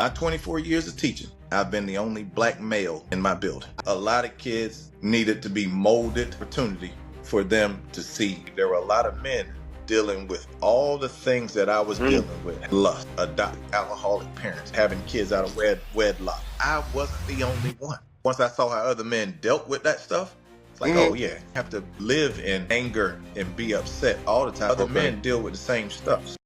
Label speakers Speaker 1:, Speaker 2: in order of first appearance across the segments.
Speaker 1: My 24 years of teaching, I've been the only black male in my building. A lot of kids needed to be molded, opportunity for them to see. There were a lot of men dealing with all the things that I was dealing with. Lust, adopted, alcoholic parents, having kids out of wedlock. I wasn't the only one. Once I saw how other men dealt with that stuff, it's like, oh yeah, you have to live in anger and be upset all the time. Other men deal with the same stuff.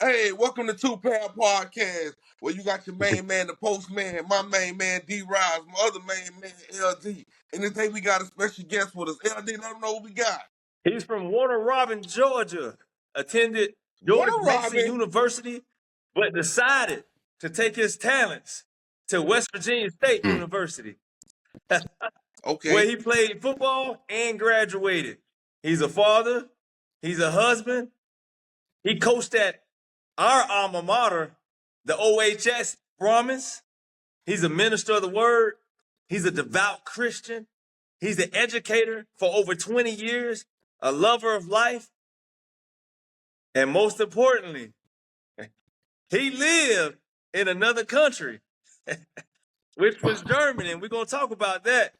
Speaker 2: Hey, welcome to Two Pound Podcast, where you got your main man, the postman, my main man, D. Rise, my other main man, LD. And today we got a special guest with us. LD, let them know what we got.
Speaker 3: He's from Warner Robin, Georgia. Attended George Mason University, but decided to take his talents to West Virginia State University, where he played football and graduated. He's a father. He's a husband. He coached at our alma mater, the OHS Brahmins. He's a minister of the word. He's a devout Christian. He's an educator for over 20 years, a lover of life. And most importantly, he lived in another country, which was Germany. And we're going to talk about that.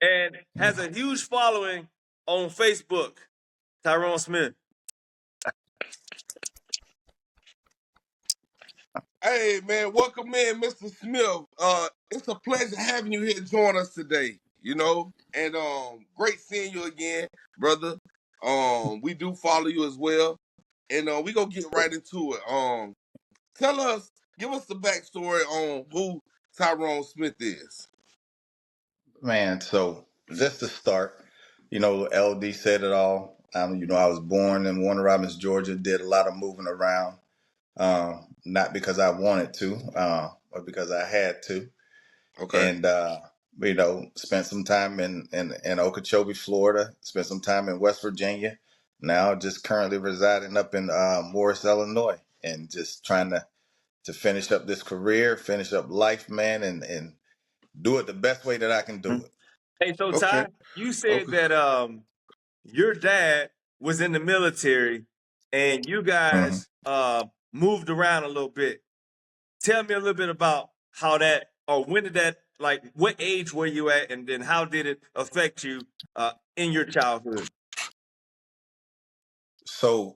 Speaker 3: And has a huge following on Facebook, Tyrone Smith.
Speaker 2: Hey, man, welcome in, Mr. Smith. It's a pleasure having you here to join us today, you know, and great seeing you again, brother. We do follow you as well, and we gonna get right into it. Give us the backstory on who Tyrone Smith is.
Speaker 1: Man, so just to start, LD said it all. I was born in Warner Robins, Georgia, did a lot of moving around. Not because I wanted to, but because I had to.
Speaker 2: Okay.
Speaker 1: And spent some time in Okeechobee, Florida, spent some time in West Virginia. Now just currently residing up in Morris, Illinois, and just trying to finish up this career, finish up life, man, and do it the best way that I can do it.
Speaker 3: Hey, so Ty, you said that your dad was in the military and you guys moved around a little bit. Tell me a little bit about how that, or when did that, like, what age were you at, and then how did it affect you in your childhood?
Speaker 1: So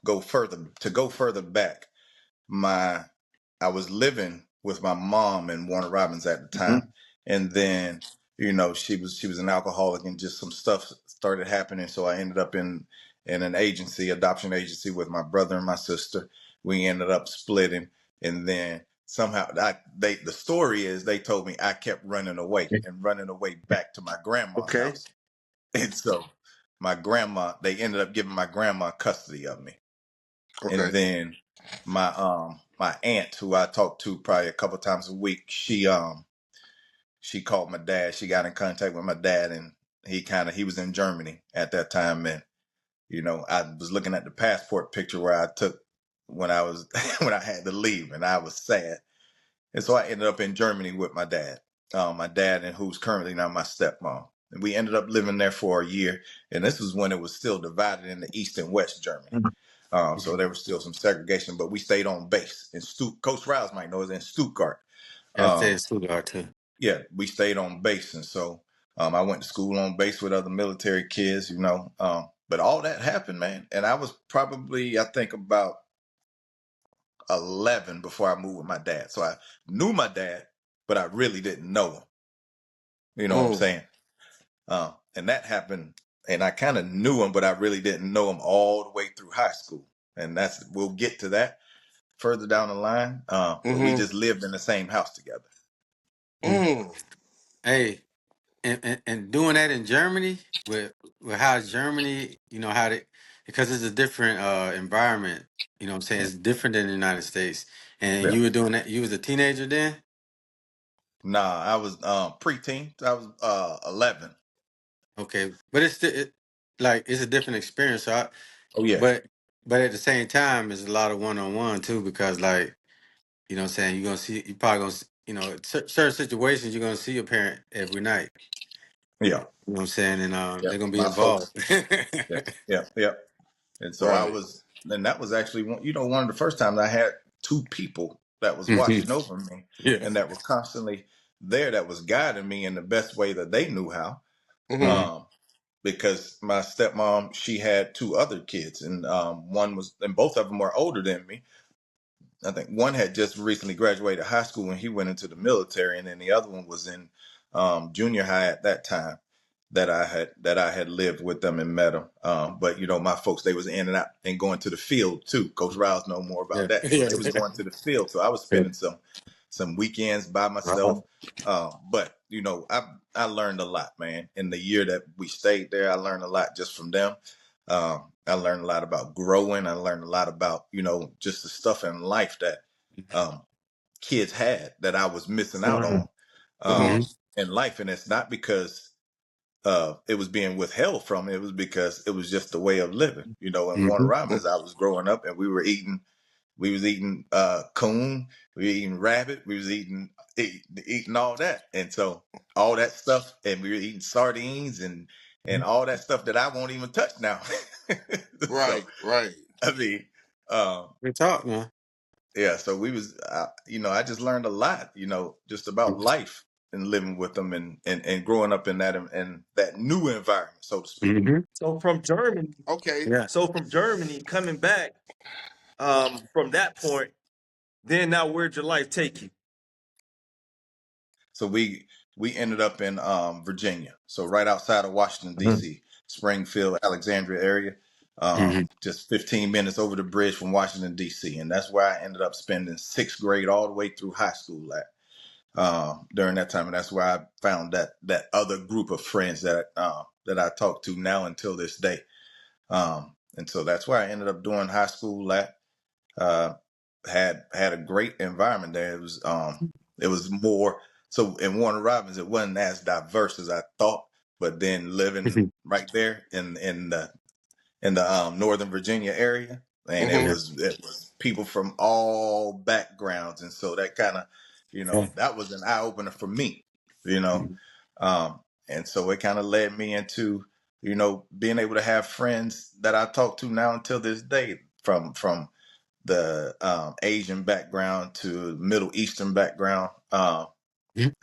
Speaker 1: go further back, I was living with my mom in Warner Robins at the time, and then she was an alcoholic, and just some stuff started happening. So I ended up in an adoption agency with my brother and my sister. We ended up splitting, and then somehow the story is they told me I kept running away back to my grandma's house, and so they ended up giving my grandma custody of me. And then my aunt, who I talked to probably a couple times a week, she called my dad. She got in contact with my dad, and he was in Germany at that time. And I was looking at the passport picture where I took when I was when I had to leave, and I was sad. And so I ended up in Germany with my dad, and who's currently now my stepmom. And we ended up living there for a year. And this was when it was still divided into East and West Germany. So there was still some segregation, but we stayed on base in Coach Rouse might know, it was in Stuttgart.
Speaker 4: I stayed in Stuttgart too.
Speaker 1: Yeah, we stayed on base, and so I went to school on base with other military kids, but all that happened, man, and I was probably, I think, about 11 before I moved with my dad. So I knew my dad, but I really didn't know him. You know what I'm saying? And that happened, and I kind of knew him, but I really didn't know him all the way through high school. And we'll get to that further down the line. We just lived in the same house together.
Speaker 4: Hey, and doing that in Germany with how Germany, because it's a different environment. You know what I'm saying? It's different than the United States. And you were doing that. You was a teenager then?
Speaker 1: Nah, I was preteen. I was 11.
Speaker 4: Okay, but it's a different experience. So
Speaker 1: yeah.
Speaker 4: But at the same time, it's a lot of one-on-one too, because you're gonna see, you probably gonna, certain situations you're gonna see your parent every night.
Speaker 1: Yeah.
Speaker 4: You know what I'm saying? And they're gonna be involved.
Speaker 1: Yeah. And so I was and that was actually one of the first times I had two people that was watching over me
Speaker 4: Yeah.
Speaker 1: and that were constantly there, that was guiding me in the best way that they knew how.
Speaker 2: Mm-hmm.
Speaker 1: Because my stepmom, she had two other kids, and both of them were older than me. I think one had just recently graduated high school and he went into the military, and then the other one was in junior high at that time that I had lived with them and met them. But my folks, they was in and out and going to the field too. Coach Riles know more about
Speaker 4: Yeah.
Speaker 1: that. So
Speaker 4: Yeah.
Speaker 1: they was going to the field. So I was spending some weekends by myself. But I learned a lot, man. In the year that we stayed there, I learned a lot just from them. I learned a lot about growing. I learned a lot about, just the stuff in life that um, kids had that I was missing out
Speaker 3: Mhm.
Speaker 1: on
Speaker 2: Mm-hmm.
Speaker 1: in life. And it's not because it was being withheld from me. It was because it was just the way of living. In Warner Robins, I was growing up and we was eating coon, we were eating rabbit, we was eating all that. And so all that stuff, and we were eating sardines and all that stuff that I won't even touch now. So
Speaker 2: Right.
Speaker 1: I mean, um,
Speaker 4: We talk, man.
Speaker 1: yeah. So I just learned a lot, just about life and living with them and growing up in that new environment, so to speak.
Speaker 3: So from Germany,
Speaker 2: Okay.
Speaker 4: Yeah.
Speaker 3: coming back, from that point, then now where'd your life take you?
Speaker 1: So we ended up in Virginia, so right outside of Washington D.C., Springfield, Alexandria area, just 15 minutes over the bridge from Washington D.C., and that's where I ended up spending sixth grade all the way through high school at. During that time, and that's where I found that other group of friends that I talk to now until this day. And so that's where I ended up doing high school at. Uh, had a great environment there. It was more so in Warner Robins. It wasn't as diverse as I thought, but then living right there in the Northern Virginia area, and it
Speaker 2: Mm-hmm.
Speaker 4: Yeah.
Speaker 1: was people from all backgrounds, and so that kind of
Speaker 4: Yeah.
Speaker 1: that was an eye opener for me, you know, and so it kind of led me into being able to have friends that I talk to now until this day from the Asian background to Middle Eastern background,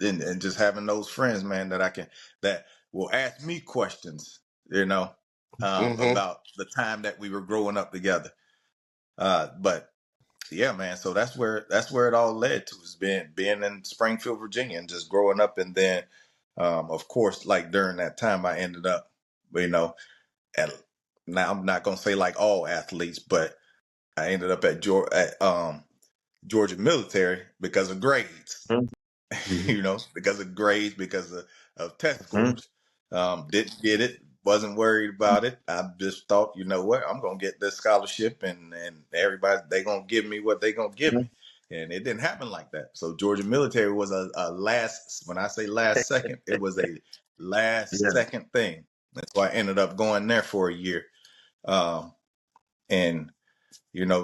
Speaker 1: and just having those friends, man, that will ask me questions,
Speaker 2: Mm-hmm.
Speaker 1: about the time that we were growing up together. But yeah, man, so that's where it all led to, is being in Springfield, Virginia, and just growing up, and then of course, like during that time, I ended up, you know, at now I'm not gonna say like all athletes, but I ended up at Georgia Military because of grades. Because of grades, because of test scores. Didn't get it, wasn't worried about it. I just thought, you know what, I'm gonna get this scholarship, and everybody, they gonna give me what they gonna give me. And it didn't happen like that. So Georgia Military was a last, when I say last second, it was a last second thing. And so I ended up going there for a year. And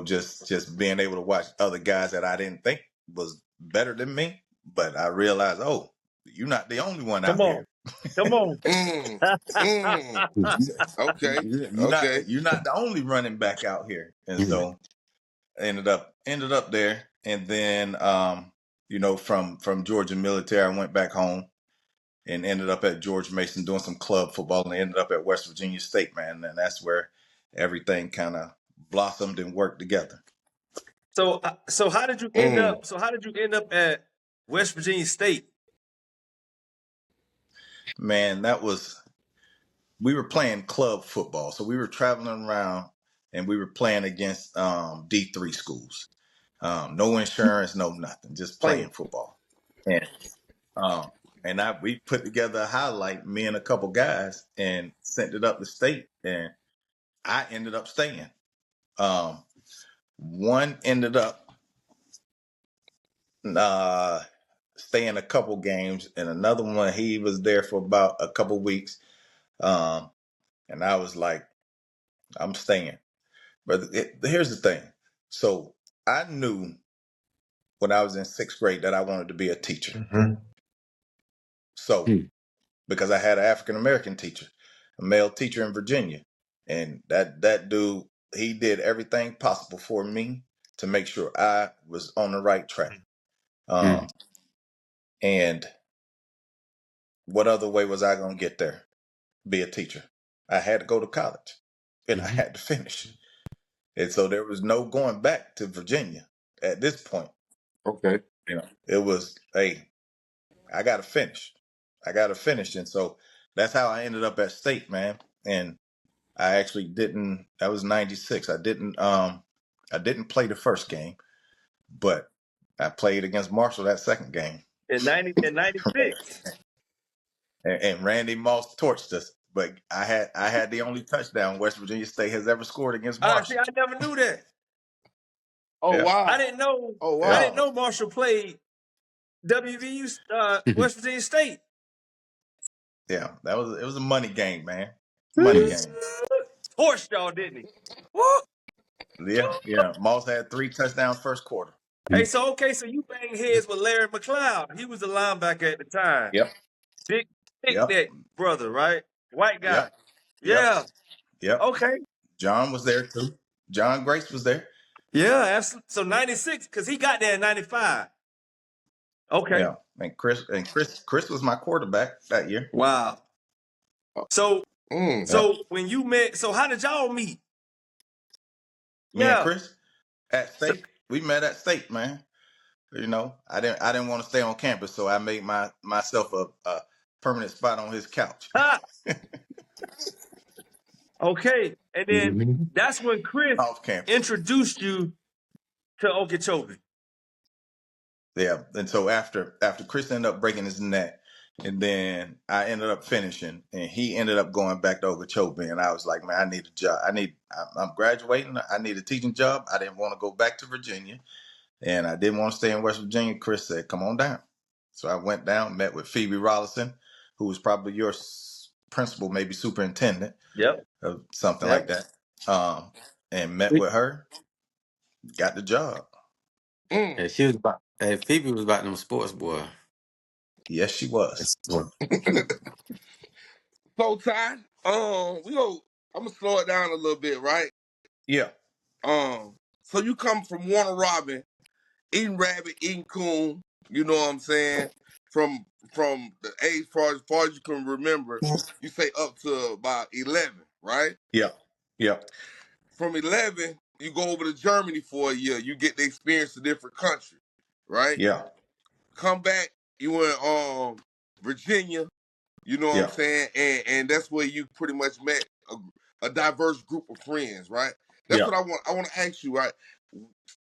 Speaker 1: just being able to watch other guys that I didn't think was better than me, but I realized, oh, you're not the only one
Speaker 3: Come
Speaker 1: out
Speaker 3: on,
Speaker 1: here.
Speaker 3: come on.
Speaker 2: Mm. Mm. Okay.
Speaker 1: You're
Speaker 2: Okay.
Speaker 1: not you're not the only running back out here. And so I ended up there, and then from Georgia Military, I went back home and ended up at George Mason doing some club football, and ended up at West Virginia State, man, and that's where everything kind of blossomed and worked together.
Speaker 3: So how did you end
Speaker 2: Mm.
Speaker 3: up? So how did you end up at West Virginia State?
Speaker 1: Man, we were playing club football. So we were traveling around and we were playing against D3 schools. No insurance, no nothing, just playing football. And um, we put together a highlight, me and a couple guys, and sent it up the state, and I ended up staying. Um, One ended up uh, staying a couple games, and another one, he was there for about a couple weeks. Um, and I was like, I'm staying. But here's the thing. So I knew when I was in sixth grade that I wanted to be a teacher. So because I had an African American teacher, a male teacher in Virginia, and that dude, he did everything possible for me to make sure I was on the right track.
Speaker 4: Mm.
Speaker 1: And what other way was I going to get there? Be a teacher. I had to go to college and I
Speaker 4: Mm-hmm.
Speaker 1: had to finish. And so there was no going back to Virginia at this point.
Speaker 2: Okay.
Speaker 1: It was, hey, I got to finish. I got to finish. And so that's how I ended up at State, man. And I actually didn't, that was 96. I didn't play the first game, but I played against Marshall that second game.
Speaker 3: In 96.
Speaker 1: And Randy Moss torched us. But I had the only touchdown West Virginia State has ever scored against
Speaker 3: See,
Speaker 1: Marshall.
Speaker 3: I never knew that.
Speaker 2: Oh
Speaker 1: Yeah.
Speaker 2: wow.
Speaker 3: I didn't know.
Speaker 2: Oh
Speaker 3: I
Speaker 1: Yeah.
Speaker 3: didn't
Speaker 2: wow.
Speaker 3: know Marshall played WVU, West Virginia State.
Speaker 1: Yeah. It was a money game, man. Money game.
Speaker 3: Torched y'all, didn't he? Woo!
Speaker 1: Yeah, yeah. Moss had 3 touchdowns first quarter.
Speaker 3: Hey, so you bang heads with Larry McLeod. He was the linebacker at the time.
Speaker 1: Yep.
Speaker 3: Big
Speaker 1: Yep.
Speaker 3: neck brother, right? White guy.
Speaker 1: Yep.
Speaker 3: Yeah.
Speaker 1: Yep. Yep.
Speaker 3: Okay.
Speaker 1: John was there too. John Grace was there.
Speaker 3: Yeah, absolutely. So 96, because he got there in 95. Okay.
Speaker 1: Yeah. And Chris was my quarterback that year.
Speaker 3: Wow. So
Speaker 1: Yep.
Speaker 3: when you met, so how did y'all meet?
Speaker 1: Me and
Speaker 3: Yeah.
Speaker 1: Chris at State. We met at State, man. I didn't want to stay on campus, so I made myself a permanent spot on his couch.
Speaker 3: Okay. And then that's when Chris
Speaker 1: Off campus.
Speaker 3: introduced you to Okeechobee.
Speaker 1: Yeah. And so after Chris ended up breaking his neck, and then I ended up finishing, and he ended up going back to Okeechobee, and I was like, man, I need a job. I'm graduating. I need a teaching job. I didn't want to go back to Virginia, and I didn't want to stay in West Virginia. Chris said, come on down. So I went down, met with Phoebe Rollison, who was probably your principal, maybe superintendent.
Speaker 3: Yep.
Speaker 1: Or something like that. And met with her, got the job.
Speaker 4: Yeah, she was about. Phoebe was about them sports, boy.
Speaker 1: Yes, she was.
Speaker 2: So Ty, I'm gonna slow it down a little bit, right?
Speaker 1: Yeah.
Speaker 2: So you come from Warner Robin, eating rabbit, eating coon, you know what I'm saying? From the age far as you can remember, you say up to about 11, right?
Speaker 1: Yeah. Yeah.
Speaker 2: From 11, you go over to Germany for a year. You get to experience a different country, right?
Speaker 1: Yeah.
Speaker 2: Come back, you in Virginia, you know what I'm saying? And that's where you pretty much met a diverse group of friends, right? That's what I want to ask you, right?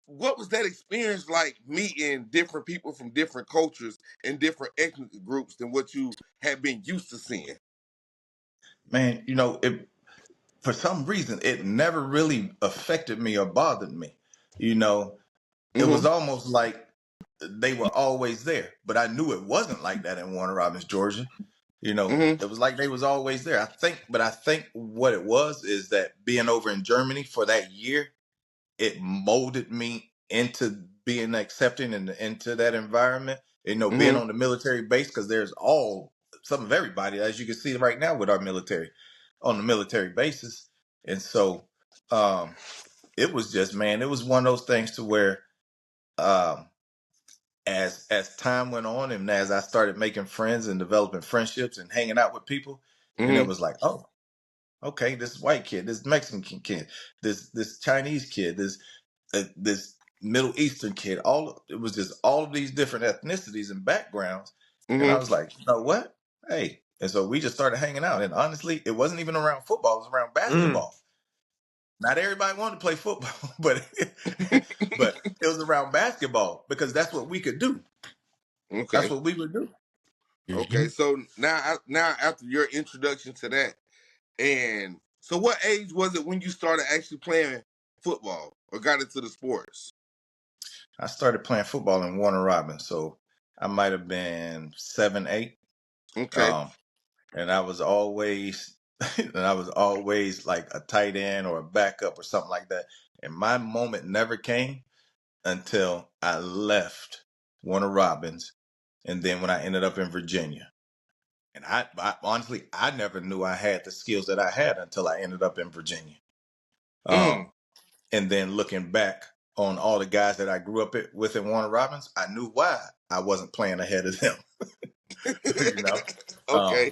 Speaker 2: What was that experience like meeting different people from different cultures and different ethnic groups than what you had been used to seeing?
Speaker 1: Man, for some reason it never really affected me or bothered me. It was almost like they were always there, but I knew it wasn't like that in Warner Robins, Georgia. It was like they was always there. I think what it was is that being over in Germany for that year, it molded me into being accepting and into that environment. Being on the military base, because there's some of everybody, as you can see right now with our military on the military bases. And so it was just, man, it was one of those things to where as time went on and as I started making friends and developing friendships and hanging out with people, and it was like, oh, okay, this white kid, this Mexican kid, this Chinese kid, this Middle Eastern kid, it was just all of these different ethnicities and backgrounds. And I was like, you know what? Hey. And so we just started hanging out. And honestly, it wasn't even around football, it was around basketball. Not everybody wanted to play football, but but it was around basketball because that's what we could do.
Speaker 2: Okay.
Speaker 1: That's what we would do.
Speaker 2: Okay, so now after your introduction to that, and so what age was it when you started actually playing football or got into the sports?
Speaker 1: I started playing football in Warner Robins, so I might have been 7, 8.
Speaker 2: Okay.
Speaker 1: And I was always like a tight end or a backup or something like that. And my moment never came until I left Warner Robins, and then when I ended up in Virginia. And I honestly, I never knew I had the skills that I had until I ended up in Virginia. Um, and then looking back on all the guys that I grew up with in Warner Robins, I knew why I wasn't playing ahead of them. You know. Um,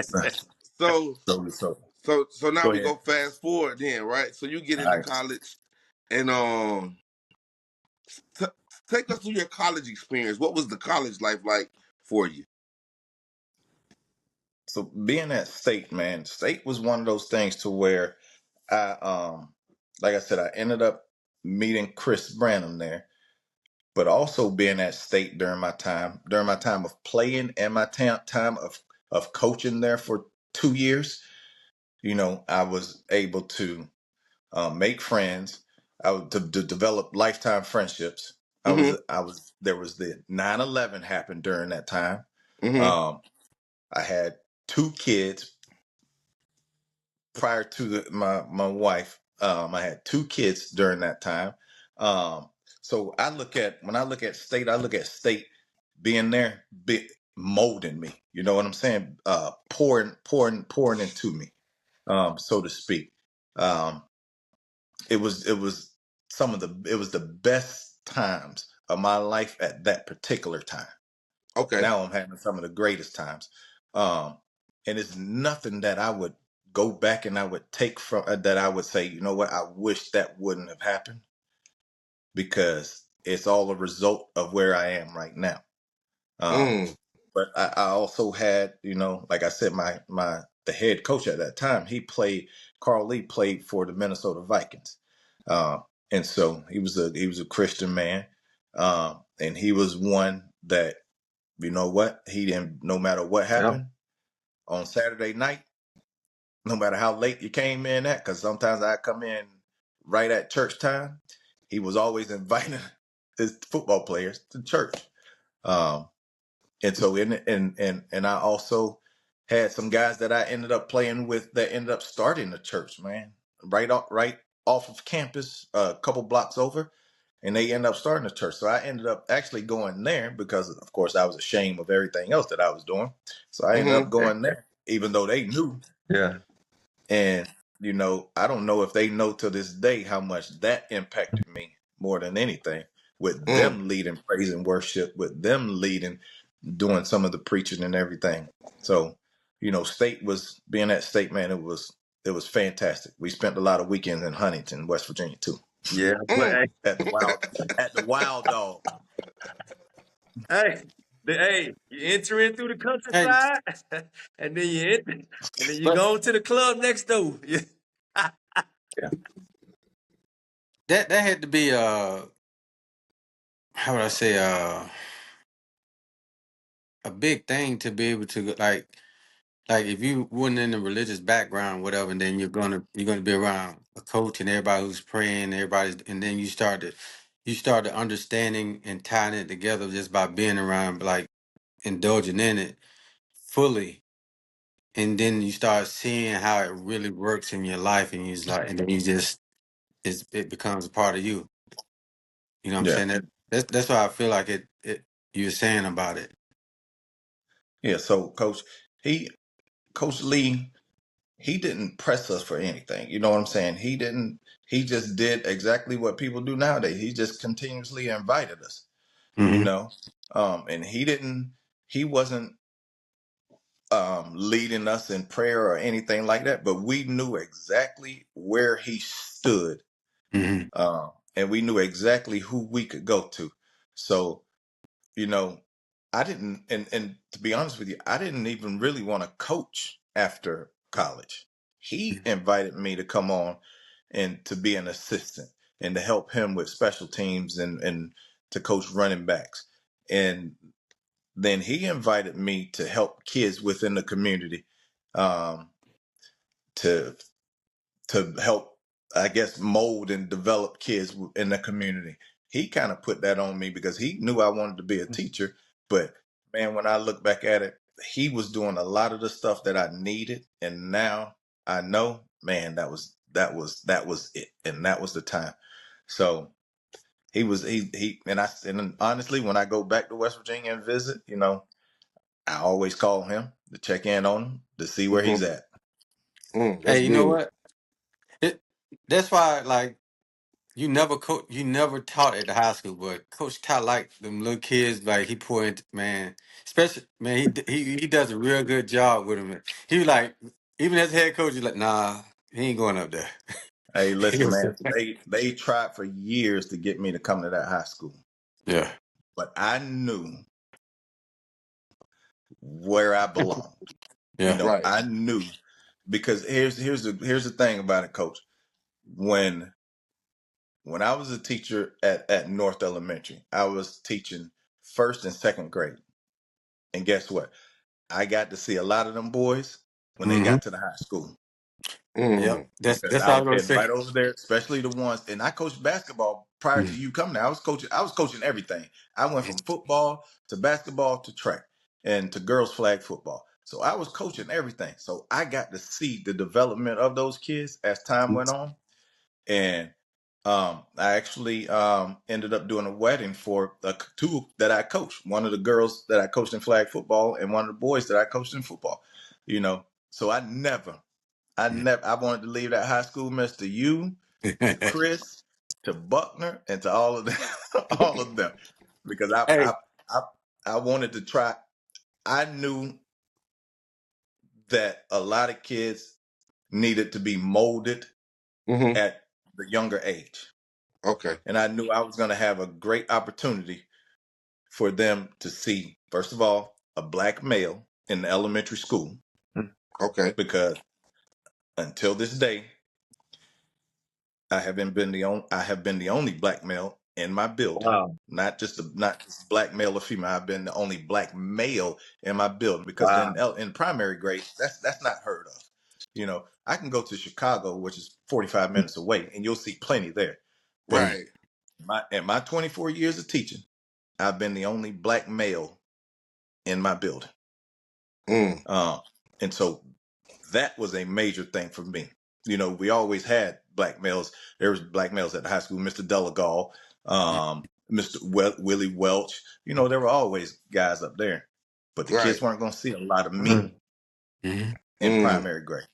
Speaker 2: Okay. So
Speaker 1: so
Speaker 2: so now
Speaker 1: go
Speaker 2: we
Speaker 1: ahead.
Speaker 2: go fast forward then, right? So you get
Speaker 1: All
Speaker 2: into
Speaker 1: right.
Speaker 2: college, and t- take us through your college experience. What was the college life like for you?
Speaker 1: So being at State, man, State was one of those things to where I like I said, I ended up meeting Chris Branham there, but also being at State during my time of playing and my time of coaching there for 2 years. You know, I was able to make friends. To develop lifetime friendships.
Speaker 2: Mm-hmm.
Speaker 1: There was the 9/11 happened during that time.
Speaker 2: Mm-hmm.
Speaker 1: Um, I had 2 kids prior to my wife. I had 2 kids during that time. Um, so when I look at State, I look at State being there, molding me. You know what I'm saying? Pouring into me, so to speak. Um, it was it was the best times of my life at that particular time.
Speaker 2: Okay.
Speaker 1: Now I'm having some of the greatest times. Um, and it's nothing that I would go back and I would take from that I would say, you know what, I wish that wouldn't have happened, because it's all a result of where I am right now. Um,
Speaker 2: Mm.
Speaker 1: but I also had, like I said, the head coach at that time, Carl Lee played for the Minnesota Vikings. And so he was a Christian man. And he was one that, you know what, he didn't, no matter what
Speaker 3: Yep.
Speaker 1: happened on Saturday night, no matter how late you came in at, because sometimes I come in right at church time, he was always inviting his football players to church. Um, and so and I also had some guys that I ended up playing with that ended up starting the church, man, right off of campus, a couple blocks over, and they ended up starting the church. So I ended up actually going there because, of course, I was ashamed of everything else that I was doing. So I ended
Speaker 2: Mm-hmm.
Speaker 1: up going there, even though they knew.
Speaker 3: Yeah.
Speaker 1: And I don't know if they know to this day how much that impacted me more than anything. With
Speaker 2: Mm.
Speaker 1: them leading praise and worship, with them leading, doing some of the preaching and everything. So, being at State, man, it was fantastic. We spent a lot of weekends in Huntington, West Virginia too,
Speaker 3: Yeah. But
Speaker 2: Mm.
Speaker 1: at the Wild Dog.
Speaker 3: hey, you enter in through the
Speaker 4: And
Speaker 3: countryside, and then you
Speaker 4: but
Speaker 3: go to the club next door. Yeah.
Speaker 1: Yeah,
Speaker 4: that had to be how would I say a big thing to be able to like if you weren't in a religious background, whatever, and then you're gonna be around a coach and everybody who's praying, and then you started understanding and tying it together just by being around, like indulging in it fully, and then you start seeing how it really works in your life, and and then it becomes a part of you. You know what I'm
Speaker 1: yeah,
Speaker 4: saying? That's why I feel like it you were saying about it.
Speaker 1: yeah. So, Coach Lee, he didn't press us for anything. You know what I'm saying? He didn't. He just did exactly what people do nowadays. He just continuously invited us. You
Speaker 4: Mm-hmm.
Speaker 1: know, and he didn't. He wasn't leading us in prayer or anything like that, but we knew exactly where he stood,
Speaker 4: Mm-hmm.
Speaker 1: and we knew exactly who we could go to. So, you know, I didn't, and to be honest with you, I didn't even really want to coach after college. He invited me to come on and to be an assistant and to help him with special teams and to coach running backs. And then he invited me to help kids within the community, um, to help, I guess, mold and develop kids in the community. He kind of put that on me because he knew I wanted to be a teacher. But man, when I look back at it, he was doing a lot of the stuff that I needed, and now I know, man, that was it, and that was the time. So and honestly, when I go back to West Virginia and visit, I always call him to check in on him to see where
Speaker 2: Mm-hmm.
Speaker 1: he's at.
Speaker 2: That's
Speaker 4: Hey, you know
Speaker 2: good.
Speaker 4: what? That's why, like, you never taught at the high school, but Coach Ty like them little kids. Like he poured, man, especially man, he does a real good job with them. He was like, even as head coach, he's like, nah, he ain't going up there.
Speaker 1: Hey,
Speaker 4: He
Speaker 1: listen,
Speaker 4: was-
Speaker 1: man. They tried for years to get me to come to that high school,
Speaker 4: yeah,
Speaker 1: but I knew where I belonged. You
Speaker 4: yeah.
Speaker 1: know,
Speaker 2: Right.
Speaker 1: I knew because here's the thing about it, Coach. When I was a teacher at North Elementary, I was teaching first and second grade, and guess what? I got to see a lot of them boys when they
Speaker 4: Mm-hmm.
Speaker 1: got to the high school.
Speaker 4: Yep.
Speaker 2: Mm.
Speaker 1: Because
Speaker 4: That's
Speaker 1: I
Speaker 4: all I
Speaker 1: was
Speaker 4: was gonna
Speaker 1: heading
Speaker 4: say.
Speaker 1: right over there, especially the ones. And I coached basketball prior to
Speaker 4: Mm.
Speaker 1: you coming. I was coaching everything. I went from football to basketball to track and to girls flag football. So I was coaching everything. So I got to see the development of those kids as time went on. And I actually ended up doing a wedding for two that I coached. One of the girls that I coached in flag football, and one of the boys that I coached in football. You know, so I wanted to leave that high school mess to you, to Chris, to Buckner, and to all of them, all of them, because
Speaker 4: Hey.
Speaker 1: I I wanted to try. I knew that a lot of kids needed to be molded
Speaker 2: Mm-hmm.
Speaker 1: at the younger age,
Speaker 2: Okay.
Speaker 1: and I knew I was going to have a great opportunity for them to see, first of all, a black male in the elementary school,
Speaker 2: Okay.
Speaker 1: because until this day, I have been the only black male in my building.
Speaker 3: Wow.
Speaker 1: Not just black male or female. I've been the only black male in my building because
Speaker 3: Wow.
Speaker 1: in primary grade, that's not heard of. You know, I can go to Chicago, which is 45 minutes away, and you'll see plenty there. But
Speaker 4: Mm.
Speaker 2: Right.
Speaker 1: in my 24 years of teaching, I've been the only black male in my building.
Speaker 2: Mm.
Speaker 1: Uh, and so that was a major thing for me. You know, we always had black males. There was black males at the high school, Mr. Delagal, Mr. Willie Welch. You know, there were always guys up there, but the kids
Speaker 2: Right.
Speaker 1: weren't going to see a lot of me
Speaker 3: Mhm.
Speaker 4: Mm-hmm.
Speaker 1: in
Speaker 2: Mm.
Speaker 1: primary grade.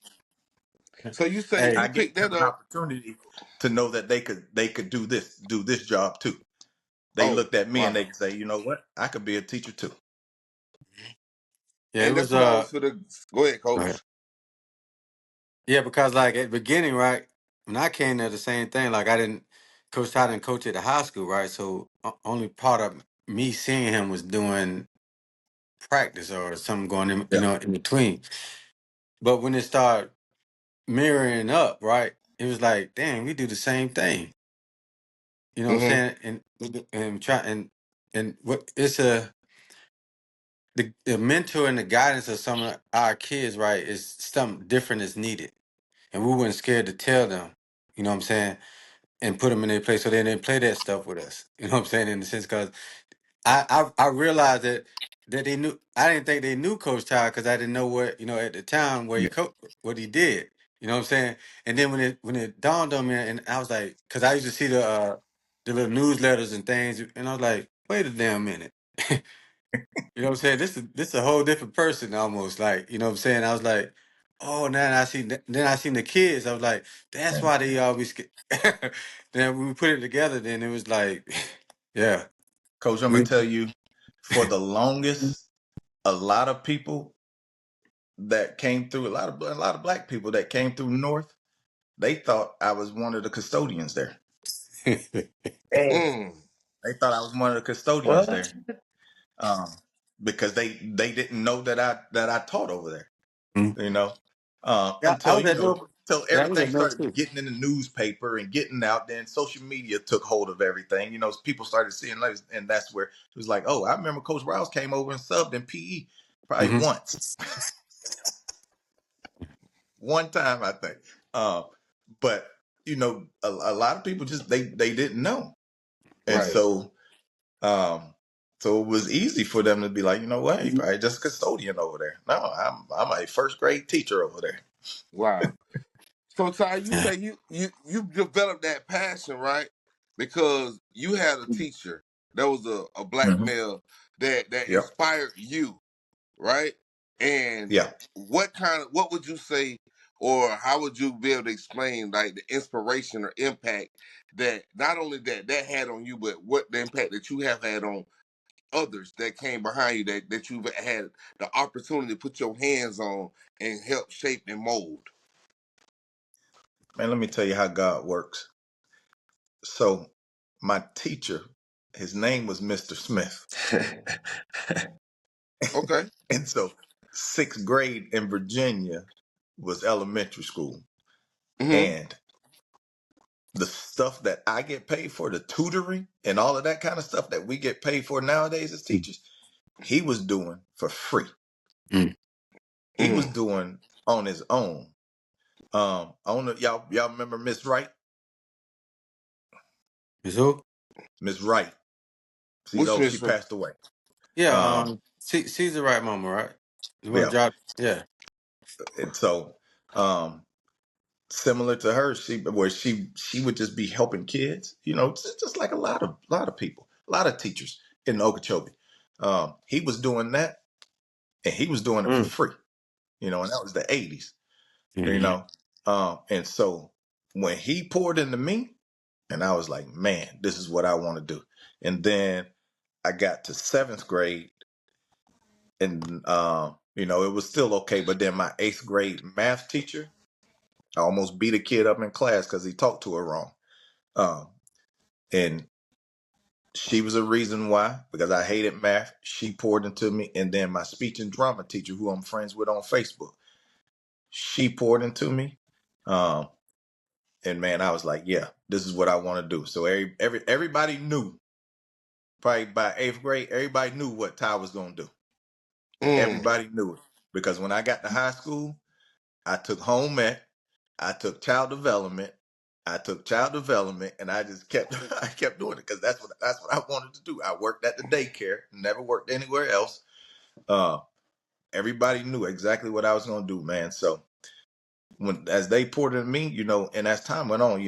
Speaker 2: So you say
Speaker 4: Hey.
Speaker 2: you
Speaker 1: I gave
Speaker 2: picked
Speaker 1: them
Speaker 2: that
Speaker 1: an
Speaker 2: up?
Speaker 1: opportunity to know that they could do this job too. They
Speaker 2: Oh,
Speaker 1: looked at me and they
Speaker 2: wow.
Speaker 1: could say, you know what, I could be a teacher too.
Speaker 4: Yeah, it
Speaker 2: And
Speaker 4: was
Speaker 2: that's what I was for the. Go ahead,
Speaker 4: go ahead.
Speaker 2: Coach.
Speaker 4: Yeah, because like at the beginning, right, when I came there, the same thing. Like I didn't coach. I didn't coach at the high school, right? So only part of me seeing him was doing practice or something going in,
Speaker 1: Yeah,
Speaker 4: in between. But when it started mirroring up, right, it was like, damn, we do the same thing. You know what I'm
Speaker 2: Mm-hmm.
Speaker 4: saying? And try and what it's the mentor and the guidance of some of our kids, right, is something different is needed, and we weren't scared to tell them. You know what I'm saying? And put them in their place so they didn't play that stuff with us. You know what I'm saying? In the sense, because I realized that they knew. I didn't think they knew Coach Ty because I didn't know what at the time where
Speaker 1: yeah.
Speaker 4: what he did. You know what I'm saying? And then when it dawned on me, and I was like, because I used to see the little newsletters and things, and I was like, wait a damn minute. You know what I'm saying? This is a whole different person almost. Like, you know what I'm saying? I was like, oh, then I seen the kids. I was like, that's
Speaker 1: And
Speaker 4: why they always get. Then when we put it together, then it was like, yeah.
Speaker 1: Coach, I'm gonna
Speaker 4: We,
Speaker 1: tell you, for the longest, a lot of people that came through, a lot of black people that came through North, they thought I was one of the custodians there.
Speaker 3: Hey,
Speaker 2: Mm.
Speaker 1: They thought I was one of the custodians
Speaker 3: what?
Speaker 1: there, um, because they didn't know that I taught over there.
Speaker 4: Mm.
Speaker 1: You know,
Speaker 4: Yeah, I
Speaker 1: until
Speaker 4: was at North.
Speaker 1: until
Speaker 4: Yeah, I was
Speaker 1: everything
Speaker 4: at North
Speaker 1: started
Speaker 4: too.
Speaker 1: getting in the newspaper and getting out. Then social media took hold of everything. You know, people started seeing, and that's where it was like, oh, I remember Coach Rouse came over and subbed in PE probably
Speaker 4: Hmm.
Speaker 1: one time I think. Um, but you know, a lot of people just they didn't know, and
Speaker 2: Right.
Speaker 1: um, so it was easy for them to be like, you know what, he's probably just a custodian over there. No, I'm a first grade teacher over there.
Speaker 2: Wow. So Ty, you say you developed that passion, right? Because you had a teacher that was a black
Speaker 1: Hmm.
Speaker 2: male that
Speaker 1: Yep.
Speaker 2: inspired you, right? And
Speaker 1: Yeah.
Speaker 2: what would you say or how would you be able to explain like the inspiration or impact that not only that had on you, but what the impact that you have had on others that came behind you that you've had the opportunity to put your hands on and help shape and mold?
Speaker 1: Man, let me tell you how God works. So my teacher, his name was Mr. Smith.
Speaker 2: Okay.
Speaker 1: And so sixth grade in Virginia was elementary school.
Speaker 2: Mm-hmm.
Speaker 1: And the stuff that I get paid for, the tutoring and all of that kind of stuff that we get paid for nowadays as teachers, he was doing for free.
Speaker 4: Mm.
Speaker 1: He was
Speaker 2: Mm.
Speaker 1: doing on his own. I don't know, y'all remember Miss Wright?
Speaker 4: Is who?
Speaker 1: Miss Wright.
Speaker 2: Which
Speaker 1: She
Speaker 2: Miss?
Speaker 1: passed away.
Speaker 4: Yeah.
Speaker 1: Um,
Speaker 4: She's the right mama, right? You want to
Speaker 1: yeah.
Speaker 4: drop? Yeah.
Speaker 1: And so, similar to her, she would just be helping kids, just like a lot of people, a lot of teachers in Okeechobee. He was doing that, and he was doing it for
Speaker 3: Mm.
Speaker 1: free, and that was the '80s, you
Speaker 4: Mm-hmm.
Speaker 1: know. And so when he poured into me, and I was like, man, this is what I want to do. And then I got to seventh grade, and it was still okay. But then my eighth grade math teacher, I almost beat a kid up in class because he talked to her wrong. Um, and she was a reason why, because I hated math. She poured into me. And then my speech and drama teacher, who I'm friends with on Facebook, she poured into me. Um, and man, I was like, yeah, this is what I want to do. So everybody knew, probably by eighth grade, everybody knew what Ty was going to do.
Speaker 2: Mm.
Speaker 1: Everybody knew it. Because when I got to high school, I took home ec, I took child development, and I just kept I kept doing it because that's what I wanted to do. I worked at the daycare, never worked anywhere else. Uh, Everybody knew exactly what I was going to do, man. So as they poured into me, and as time went on,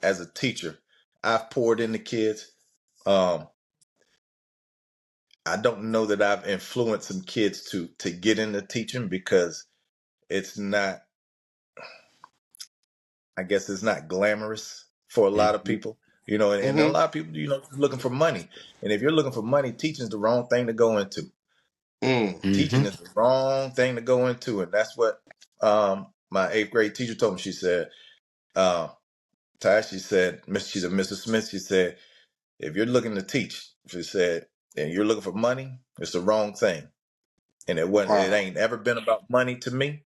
Speaker 1: as a teacher, I've poured into kids. Um, I don't know that I've influenced some kids to get into teaching because it's not. I guess it's not glamorous for a lot of
Speaker 4: Mm-hmm.
Speaker 1: people, and a
Speaker 2: Mm-hmm.
Speaker 1: lot of people, looking for money. And if you're looking for money, teaching's the wrong thing to go into.
Speaker 2: Mm.
Speaker 4: Mm-hmm.
Speaker 1: Teaching is the wrong thing to go into. And that's what my eighth grade teacher told me. She said, uh, Ty, she said, she's a Mrs. Smith. She said, if you're looking to teach, she said, and you're looking for money, it's the wrong thing. And it
Speaker 2: Wow.
Speaker 1: ain't ever been about money to me.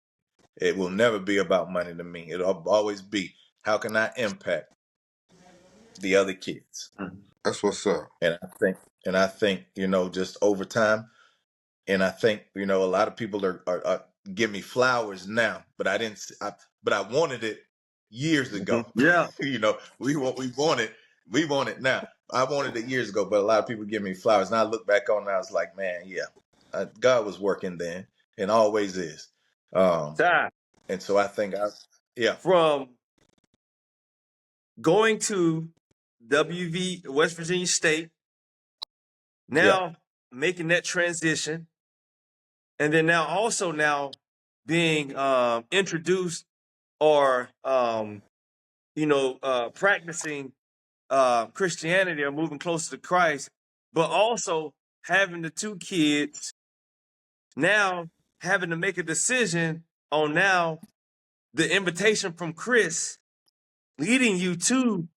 Speaker 1: It will never be about money to me. It'll always be, how can I impact the other kids?
Speaker 2: That's what's up.
Speaker 1: And I think, just over time, and I think, a lot of people are give me flowers now, but but I wanted it years
Speaker 3: Mhm.
Speaker 1: ago.
Speaker 3: Yeah.
Speaker 1: We want it now. I wanted it years ago, but a lot of people give me flowers, and I look back on it, and I was like, man, yeah, God was working then, and always is. Um,
Speaker 3: Ty,
Speaker 1: and so I think yeah,
Speaker 3: from going to West Virginia State,
Speaker 1: yeah.
Speaker 3: now making that transition, and then now being introduced or practicing Christianity or moving closer to Christ, but also having the two kids, now having to make a decision on now the invitation from Chris leading you to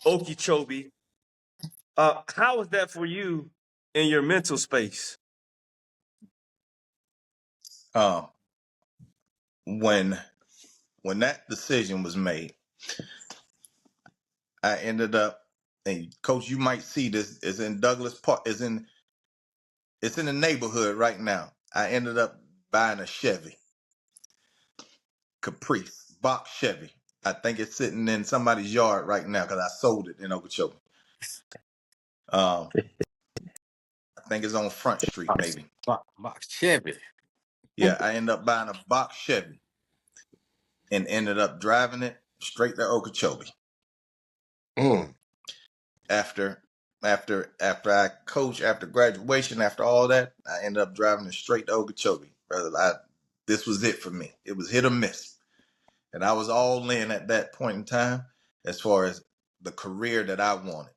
Speaker 3: Okeechobee. How was that for you in your mental space?
Speaker 1: Um, when when that decision was made, I ended up, and Coach, you might see this, is in Douglas Park, it's in the neighborhood right now. I ended up buying a Chevy Caprice, box Chevy. I think it's sitting in somebody's yard right now because I sold it in Okeechobee. Um, I think it's on Front Street, maybe.
Speaker 4: Box Chevy.
Speaker 1: Yeah, I ended up buying a box Chevy and ended up driving it straight to Okeechobee.
Speaker 2: Mm.
Speaker 1: After I coached, after graduation, after all that, I ended up driving it straight to Okeechobee. Brother, I this was it for me. It was hit or miss. And I was all in at that point in time as far as the career that I wanted.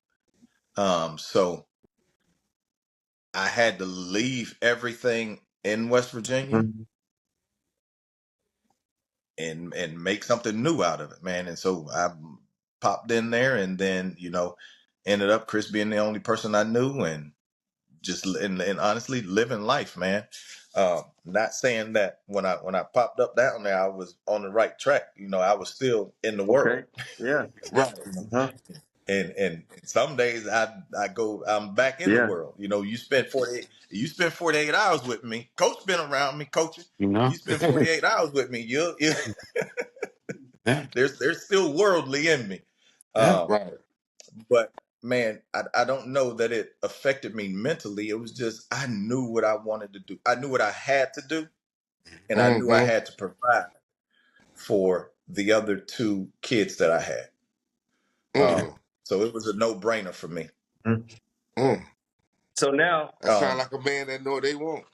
Speaker 1: So I had to leave everything in West Virginia
Speaker 3: Mhm.
Speaker 1: and make something new out of it, man. And so I popped in there, and then ended up Chris being the only person I knew, and just and honestly living life, man. Not saying that when I popped up down there, I was on the right track. I was still in the world.
Speaker 3: Okay. Yeah.
Speaker 2: Right.
Speaker 3: Uh-huh.
Speaker 1: And some days I'm back in the
Speaker 3: Yeah.
Speaker 1: world. You spend 48 hours with me. Coach been around me coaching.
Speaker 4: You know?
Speaker 1: You spend 48 hours with me.
Speaker 4: Yeah.
Speaker 1: There's still worldly in me.
Speaker 4: Yeah.
Speaker 1: Um,
Speaker 2: Right.
Speaker 1: but man, I don't know that it affected me mentally. It was just I knew what I wanted to do. I knew what I had to do, and I knew I
Speaker 2: Mm-hmm.
Speaker 1: had to provide for the other two kids that I had. Um,
Speaker 2: Mm.
Speaker 1: so it was a no brainer for me.
Speaker 3: Mhm.
Speaker 2: Mm.
Speaker 3: So now,
Speaker 2: That sound
Speaker 1: Um,
Speaker 2: like a man that know what they want.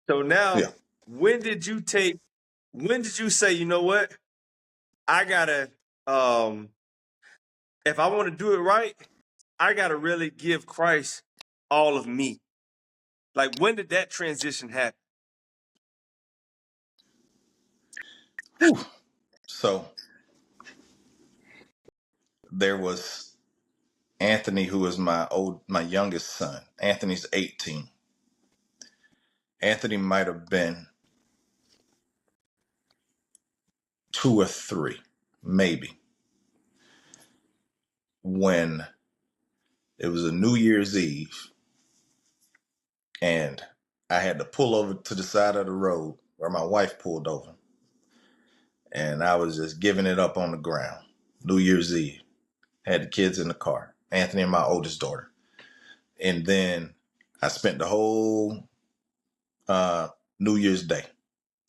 Speaker 3: so
Speaker 1: yeah.
Speaker 3: now, when did you take? When did you say, you know what? I gotta. Um, if I want to do it right, I gotta really give Christ all of me. Like, when did that transition happen?
Speaker 1: Whew. So there was Anthony, who was my youngest son. Anthony's 18. Anthony might have been 2 or 3, maybe, when it was a New Year's Eve, and I had to pull over to the side of the road where my wife pulled over, and I was just giving it up on the ground. New Year's Eve, had the kids in the car, Anthony and my oldest daughter, and then I spent the whole New Year's Day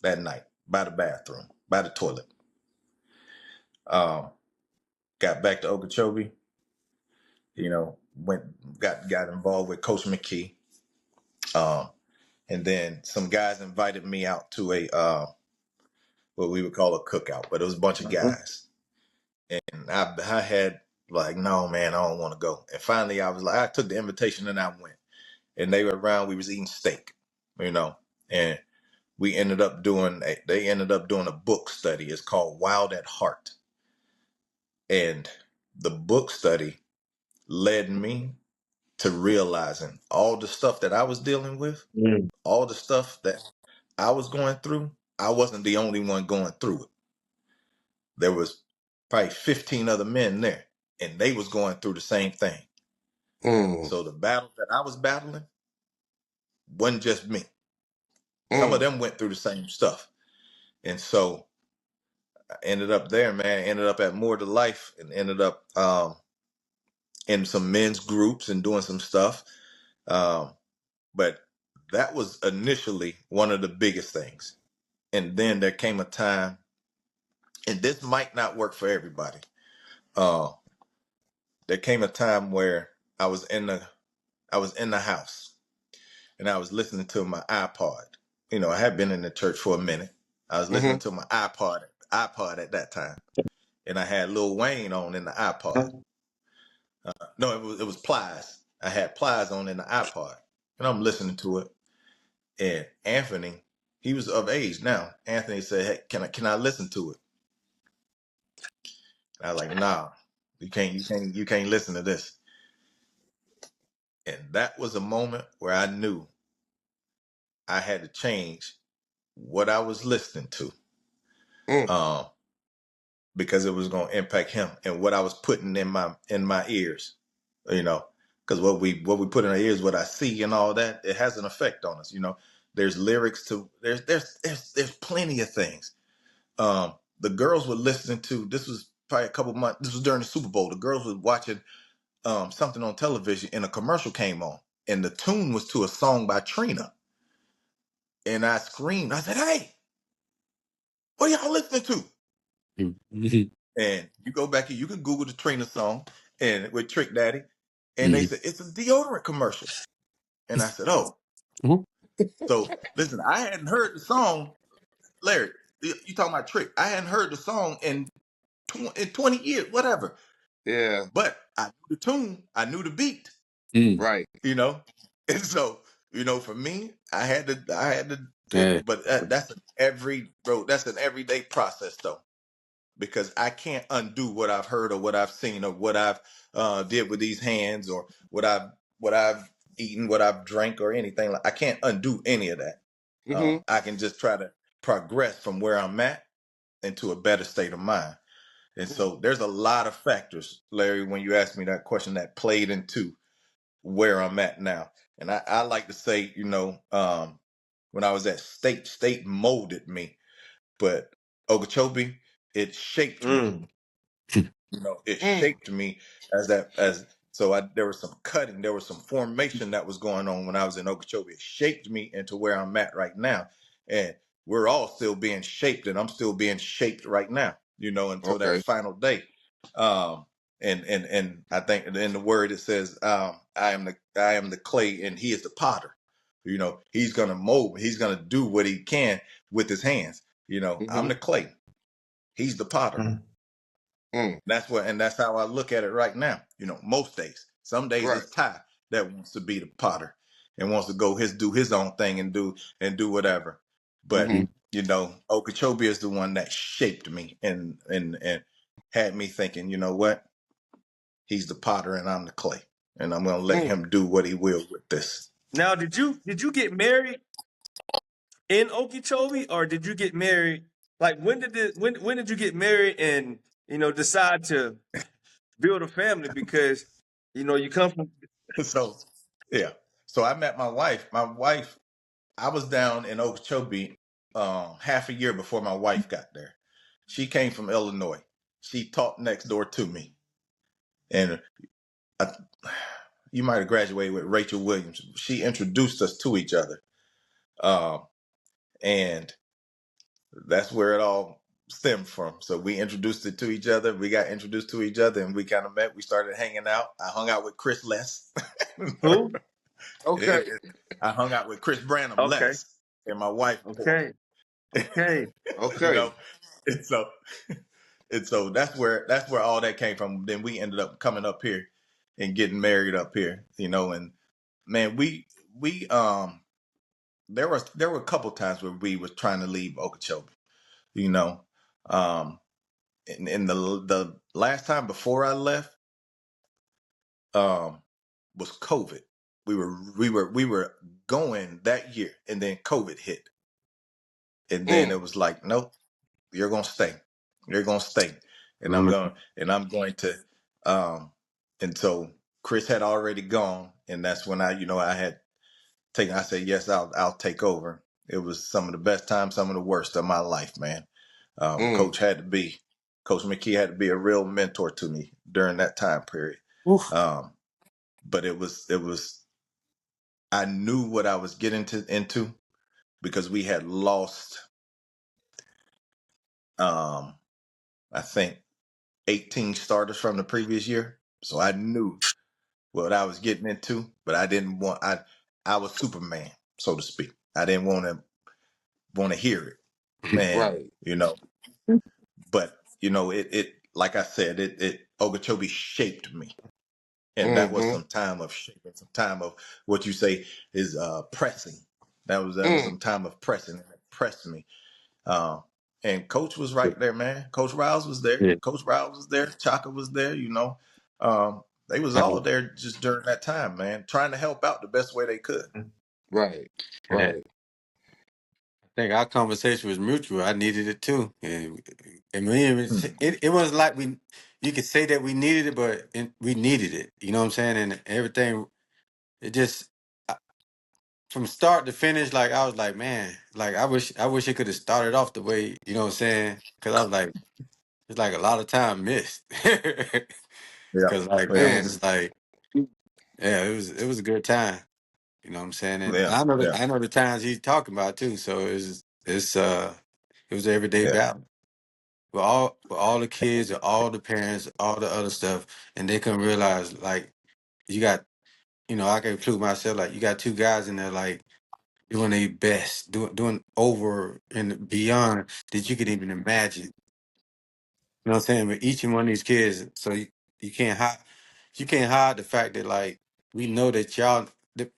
Speaker 1: that night by the bathroom, by the toilet. Um, got back to Okeechobee, got involved with Coach McKee. Um, and then some guys invited me out to a what we would call a cookout, but it was a bunch of
Speaker 3: Mhm.
Speaker 1: guys. And I had like, no man, I don't want to go. And finally I was like, I took the invitation and I went. And they were around, we was eating steak, and they ended up doing a book study. It's called Wild at Heart. And the book study led me to realizing all the stuff that I was dealing with,
Speaker 3: Mm.
Speaker 1: all the stuff that I was going through. I wasn't the only one going through it. There was probably 15 other men there, and they was going through the same thing.
Speaker 2: Mm.
Speaker 1: So the battle that I was battling wasn't just me. Some of
Speaker 2: Mm.
Speaker 1: them went through the same stuff. And so I ended up there, man. Ended up at More to Life, and ended up in some men's groups and doing some stuff. Um, but that was initially one of the biggest things. And then there came a time, and this might not work for everybody. Uh, there came a time where I was in the house, and I was listening to my iPod. I had been in the church for a minute. I was listening
Speaker 2: Mm-hmm.
Speaker 1: to my iPod at that time, and I had Lil Wayne on in the iPod.
Speaker 3: Huh?
Speaker 1: No, it was Plies. I had Plies on in the iPod, and I'm listening to it. And Anthony, he was of age now. Anthony said, "Hey, can I listen to it?" And I was like, "Nah, you can't listen to this." And that was a moment where I knew I had to change what I was listening to,
Speaker 2: Mm.
Speaker 1: um, because it was going to impact him and what I was putting in my ears. Because what we put in our ears, what I see and all that, it has an effect on us. There's lyrics to there's plenty of things. The girls were listening to. This was probably a couple months. This was during the Super Bowl. The girls were watching something on television, and a commercial came on, and the tune was to a song by Trina. And I screamed. I said, "Hey, what are y'all listening to?"
Speaker 4: Mhm.
Speaker 1: And you go back and you can Google the Trina song and with Trick Daddy, and they
Speaker 4: Mhm.
Speaker 1: said it's a deodorant commercial. And I said, "Oh."
Speaker 4: Mhm.
Speaker 1: So listen, I hadn't heard the song Larry, you talking about Trick? I hadn't heard the song in 20 years, whatever.
Speaker 2: Yeah.
Speaker 1: But I knew the tune, I knew the beat,
Speaker 4: Mm.
Speaker 2: Right.
Speaker 1: you know, and so for me, I had
Speaker 4: Yeah.
Speaker 1: but that's an everyday process though, because I can't undo what I've heard or what I've seen or what I've did with these hands or what I've eaten, what I've drank or anything. I can't undo any of that.
Speaker 2: Mm-hmm.
Speaker 1: I can just try to progress from where I'm at into a better state of mind. And so there's a lot of factors, Larry, when you ask me that question that played into where I'm at now. And I like to say, when I was at state molded me, but Okeechobee, it shaped me.
Speaker 3: Mm.
Speaker 1: It
Speaker 2: Mm.
Speaker 1: shaped me there was some cutting, there was some formation that was going on when I was in Okeechobee. It shaped me into where I'm at right now. And we're all still being shaped, and I'm still being shaped right now, until that
Speaker 2: Okay.
Speaker 1: final day. And I think in the word it says, I am the clay and he is the potter. He's gonna mold, he's gonna do what he can with his hands. I'm
Speaker 2: Mm-hmm.
Speaker 1: the clay, he's the potter.
Speaker 3: Mm.
Speaker 2: Mm.
Speaker 1: That's how I look at it right now. Most days. Some days
Speaker 2: Right.
Speaker 1: it's Ty that wants to be the potter and wants to do his own thing and do whatever. But
Speaker 2: Mm-hmm.
Speaker 4: Mm.
Speaker 1: Okeechobee is the one that shaped me and had me thinking, you know what? He's the potter and I'm the clay. And I'm gonna let
Speaker 2: Mm.
Speaker 1: him do what he will with this.
Speaker 3: Now, did you get married in Okeechobee, or did you get married? Like, when did you get married and decide to build a family? Because you come from.
Speaker 1: So yeah. So I met my wife. I was down in Okeechobee half a year before my wife got there. She came from Illinois. She taught next door to me, and I, you might have graduated with Rachel Williams. She introduced us to each other, um, and that's where it all stemmed from. So we introduced it to each other. We got introduced to each other, and we kind of met. We started hanging out. I hung out with Chris less.
Speaker 3: Who?
Speaker 2: Okay.
Speaker 1: I hung out with Chris Branham
Speaker 3: Okay.
Speaker 1: less, and my wife more.
Speaker 3: Okay. Okay.
Speaker 1: you
Speaker 2: Okay.
Speaker 1: know, and so that's where all that came from. Then we ended up coming up here and getting married up here, and man, we there were a couple times where we was trying to leave Okeechobee, you know. Um in the last time before I left, um was COVID. We were going that year, and then COVID hit. And then
Speaker 2: Mm.
Speaker 1: it was like, nope, you're gonna stay. You're gonna stay. And I'm
Speaker 4: Remember.
Speaker 1: going and I'm going to and so Chris had already gone, and that's when I had taken. I said, yes, I'll take over. It was some of the best times, some of the worst of my life, man.
Speaker 2: Mm.
Speaker 1: Coach McKee had to be a real mentor to me during that time period.
Speaker 4: Oof.
Speaker 1: Um, but it was I knew what I was getting into, because we had lost I think 18 starters from the previous year. So I knew what I was getting into, but I didn't want I was Superman, so to speak. I didn't want to hear it. And
Speaker 2: Right.
Speaker 1: but it like I said, it Okeechobee shaped me. And that was
Speaker 2: Mm-hmm.
Speaker 1: some time of shaping, some time of what you say is pressing. That was
Speaker 2: Mm.
Speaker 1: some time of pressing, and it pressed me. Um, and Coach was right there, man. Coach Riles was there.
Speaker 4: Yeah.
Speaker 1: Coach Riles was there. Chaka was there. They was all
Speaker 4: I,
Speaker 1: there just during that time, man, trying to help out the best way they could.
Speaker 2: Right.
Speaker 4: I
Speaker 2: Right.
Speaker 4: think our conversation was mutual. I needed it too, and we didn't even
Speaker 1: Mm.
Speaker 4: it was like we. You could say that we needed it, but we needed it. You know what I'm saying? And everything, it just from start to finish, like I was like, man, like I wish it could have started off the way, you know what I'm saying? Because I was like, it's like a lot of time missed.
Speaker 1: Yeah,
Speaker 4: Cause like,
Speaker 1: yeah,
Speaker 4: man,
Speaker 2: Mm.
Speaker 4: it's like, yeah, it was a good time. You know what I'm saying? And
Speaker 1: yeah, yeah,
Speaker 4: I know the times he's talking about too. So it was an everyday
Speaker 1: yeah,
Speaker 4: battle with all the kids, and all the parents, all the other stuff, and they couldn't realize like you got, I can include myself, like you got two guys in there, like doing their best, doing over and beyond that you could even imagine. You know what I'm saying? But each and one of these kids, so you can't hide, you can't hide the fact that like we know that y'all,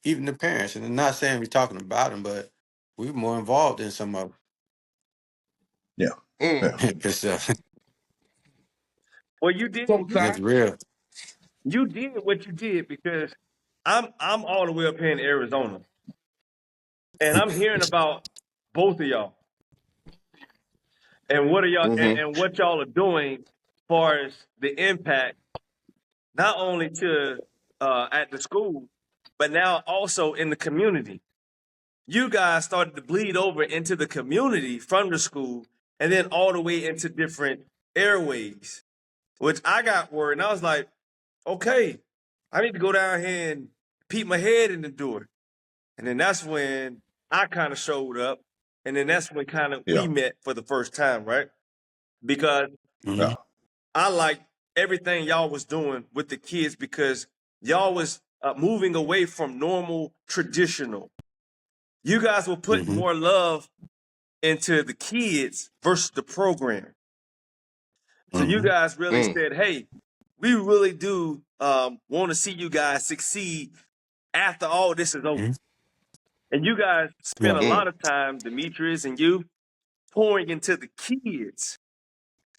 Speaker 4: even the parents, and I'm not saying we're talking about them, but we're more involved in some of
Speaker 1: Yeah. Yeah.
Speaker 4: them. 'Cause,
Speaker 3: Well, you did
Speaker 4: that's real.
Speaker 3: you did what you did because I'm all the way up here in Arizona, and I'm hearing about both of y'all and what are y'all and what y'all are doing as far as the impact not only to at the school, but now also in the community. You guys started to bleed over into the community from the school and then all the way into different airways, which I got worried. And I was like, okay, I need to go down here and peek my head in the door. And then that's when I kind of showed up. And then that's when kind of
Speaker 1: Yeah.
Speaker 3: we met for the first time, right? Because
Speaker 4: Hmm.
Speaker 1: Yeah.
Speaker 3: I liked everything y'all was doing with the kids because y'all was moving away from normal traditional. You guys were putting
Speaker 4: Hmm.
Speaker 3: more love into the kids versus the program. So you
Speaker 4: Hmm.
Speaker 3: guys really said, "Hey, we really do want to see you guys succeed after all this is over."
Speaker 4: Hmm.
Speaker 3: And you guys spent
Speaker 4: Yeah.
Speaker 3: a lot of time, Demetrius and you, pouring into the kids,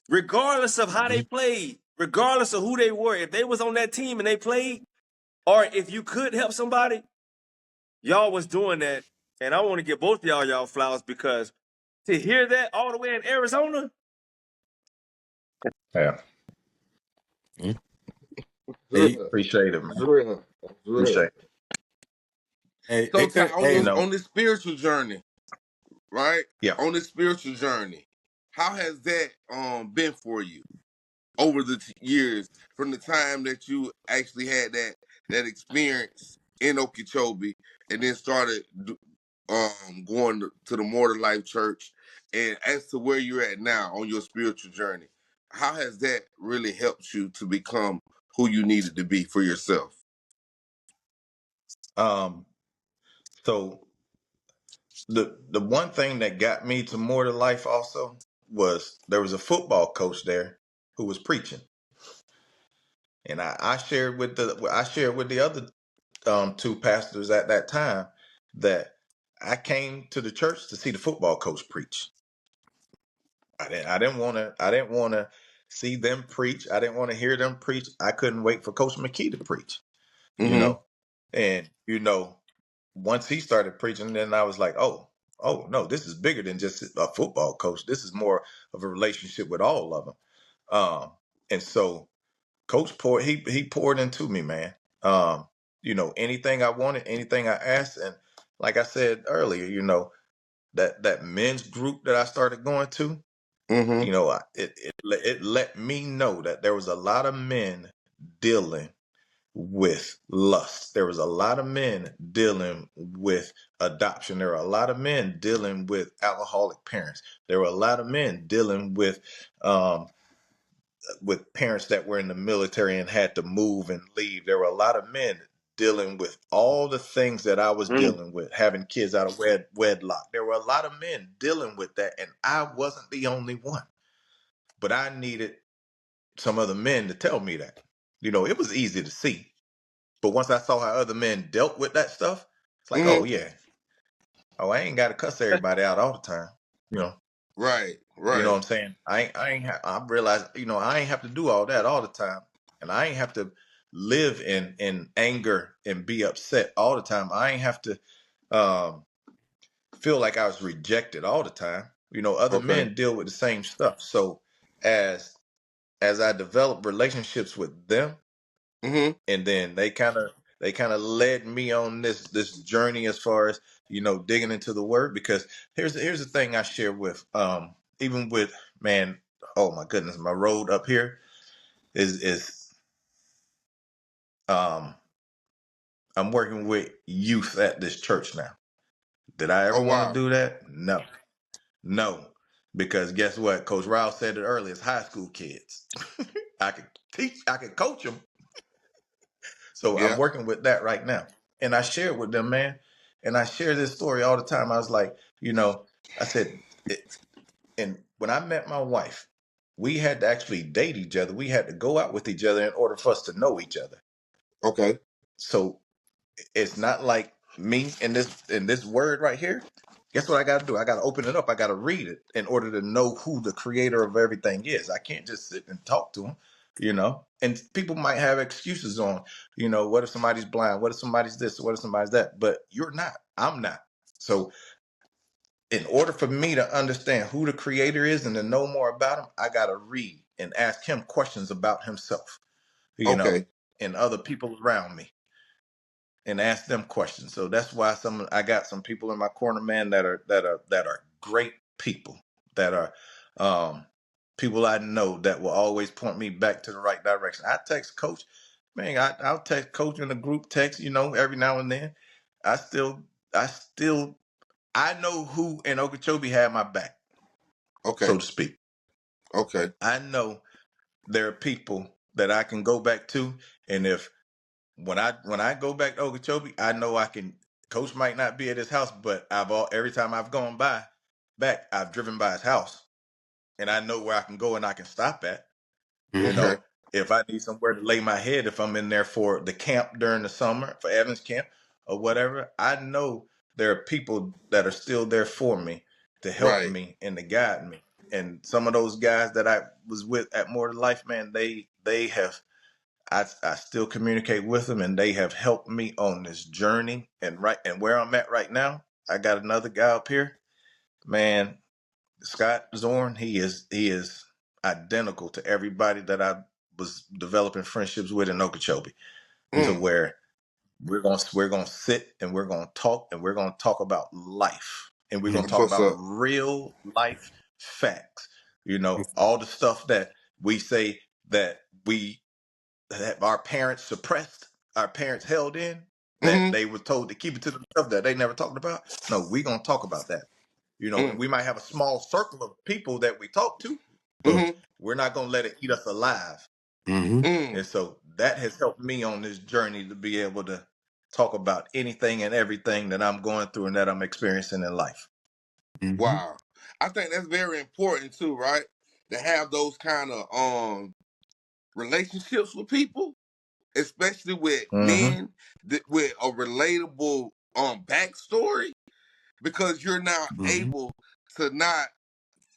Speaker 3: regardless of how
Speaker 4: Hmm.
Speaker 3: they played, regardless of who they were. If they was on that team and they played, or if you could help somebody, y'all was doing that. And I want to give both of y'all flowers because to hear that all the way in Arizona,
Speaker 1: Yeah.
Speaker 4: Hey,
Speaker 1: Appreciate it, man.
Speaker 2: That's real. That's real.
Speaker 1: Appreciate it.
Speaker 4: hey,
Speaker 2: So,
Speaker 4: hey,
Speaker 2: Ty,
Speaker 1: You
Speaker 4: hey.
Speaker 1: know,
Speaker 2: on this spiritual journey, right?
Speaker 1: yeah.
Speaker 2: On this spiritual journey, how has that been for you over the years from the time that you actually had that experience in Okeechobee and then started going to the Mortar Life Church, and as to where you're at now on your spiritual journey, how has that really helped you to become who you needed to be for yourself?
Speaker 1: Um, so the one thing that got me to more to life also was there was a football coach there who was preaching. And I shared with the other two pastors at that time that I came to the church to see the football coach preach. I didn't want to see them preach. I didn't want to hear them preach. I couldn't wait for Coach McKee to preach, you
Speaker 2: Mm-hmm.
Speaker 1: know. And once he started preaching, then I was like, oh no, this is bigger than just a football coach. This is more of a relationship with all of them. And so Coach he poured into me, man. Anything I wanted, anything I asked, and like I said earlier, that men's group that I started going to,
Speaker 2: Mm-hmm.
Speaker 1: it let me know that there was a lot of men dealing with lust. There was a lot of men dealing with adoption. There were a lot of men dealing with alcoholic parents. There were a lot of men dealing with parents that were in the military and had to move and leave. There were a lot of men dealing with all the things that I was
Speaker 3: mm,
Speaker 1: dealing with, having kids out of wedlock. There were a lot of men dealing with that, and I wasn't the only one. But I needed some other men to tell me that. It was easy to see. But once I saw how other men dealt with that stuff, it's like, oh
Speaker 2: Mm-hmm.
Speaker 1: yeah, oh I ain't got to cuss everybody out all the time. You know,
Speaker 2: Right.
Speaker 1: you know what
Speaker 2: Right.
Speaker 1: I'm saying? I realized, I ain't have to do all that all the time, and I ain't have to live in anger and be upset all the time. I ain't have to um, feel like I was rejected all the time. Other
Speaker 2: Okay.
Speaker 1: men deal with the same stuff. So as I developed relationships with them,
Speaker 2: Mm-hmm.
Speaker 1: and then they kind of led me on this journey as far as digging into the word, because here's the thing I share with even with, man, oh my goodness, my road up here is um I'm working with youth at this church now. Did I ever
Speaker 2: Oh
Speaker 1: want to
Speaker 2: wow.
Speaker 1: do that? No, because guess what, Coach Rouse said it earlier, it's high school kids. I could coach them. So I'm
Speaker 2: Yeah.
Speaker 1: working with that right now. And I shared with them, man. And I share this story all the time. I was like, I said, and when I met my wife, we had to actually date each other. We had to go out with each other in order for us to know each other.
Speaker 2: Okay.
Speaker 1: So it's not like me in this word right here. Guess what I got to do? I got to open it up. I got to read it in order to know who the creator of everything is. I can't just sit and talk to him. And people might have excuses on, what if somebody's blind? What if somebody's this? What if somebody's that? But you're not. I'm not. So in order for me to understand who the creator is and to know more about him, I got to read and ask him questions about himself,
Speaker 2: Okay.
Speaker 1: and other people around me, and ask them questions. So that's why I got some people in my corner, man, that are great people, that are people I know that will always point me back to the right direction. I text coach, man, I'll text coach in a group text, every now and then. I still I know who in Okeechobee had my back,
Speaker 2: Okay.
Speaker 1: so to speak.
Speaker 2: Okay.
Speaker 1: I know there are people that I can go back to, and if when I go back to Okeechobee, I know I can. Coach might not be at his house, but every time I've gone back, I've driven by his house, and I know where I can go and I can stop at. You
Speaker 4: Mm-hmm.
Speaker 2: Okay.
Speaker 1: know, if I need somewhere to lay my head, if I'm in there for the camp during the summer, for Evans camp or whatever, I know there are people that are still there for me to help
Speaker 2: Right.
Speaker 1: me and to guide me. And some of those guys that I was with at More to Life, man, they have. I still communicate with them, and they have helped me on this journey. And where I'm at right now, I got another guy up here, man, Scott Zorn. He is identical to everybody that I was developing friendships with in Okeechobee. To
Speaker 2: Mm.
Speaker 1: where we're gonna sit and we're gonna talk, and we're gonna talk about life, and we're gonna
Speaker 2: That's
Speaker 1: talk
Speaker 2: what's
Speaker 1: about
Speaker 2: up.
Speaker 1: real life facts. All the stuff that we say that our parents suppressed, our parents held in, that
Speaker 2: Mm-hmm.
Speaker 1: they were told to keep it to themselves, that they never talked about. No, we're gonna talk about that. And
Speaker 2: Mm.
Speaker 1: we might have a small circle of people that we talk to, but
Speaker 2: Mm-hmm.
Speaker 1: we're not gonna let it eat us alive.
Speaker 4: Mm-hmm.
Speaker 2: Mm.
Speaker 1: And so that has helped me on this journey to be able to talk about anything and everything that I'm going through and that I'm experiencing in life.
Speaker 4: Mm-hmm.
Speaker 2: Wow. I think that's very important too, right? To have those kind of relationships with people, especially with
Speaker 1: Mm-hmm.
Speaker 2: men with a relatable backstory, because you're now
Speaker 4: Mm-hmm.
Speaker 2: able to not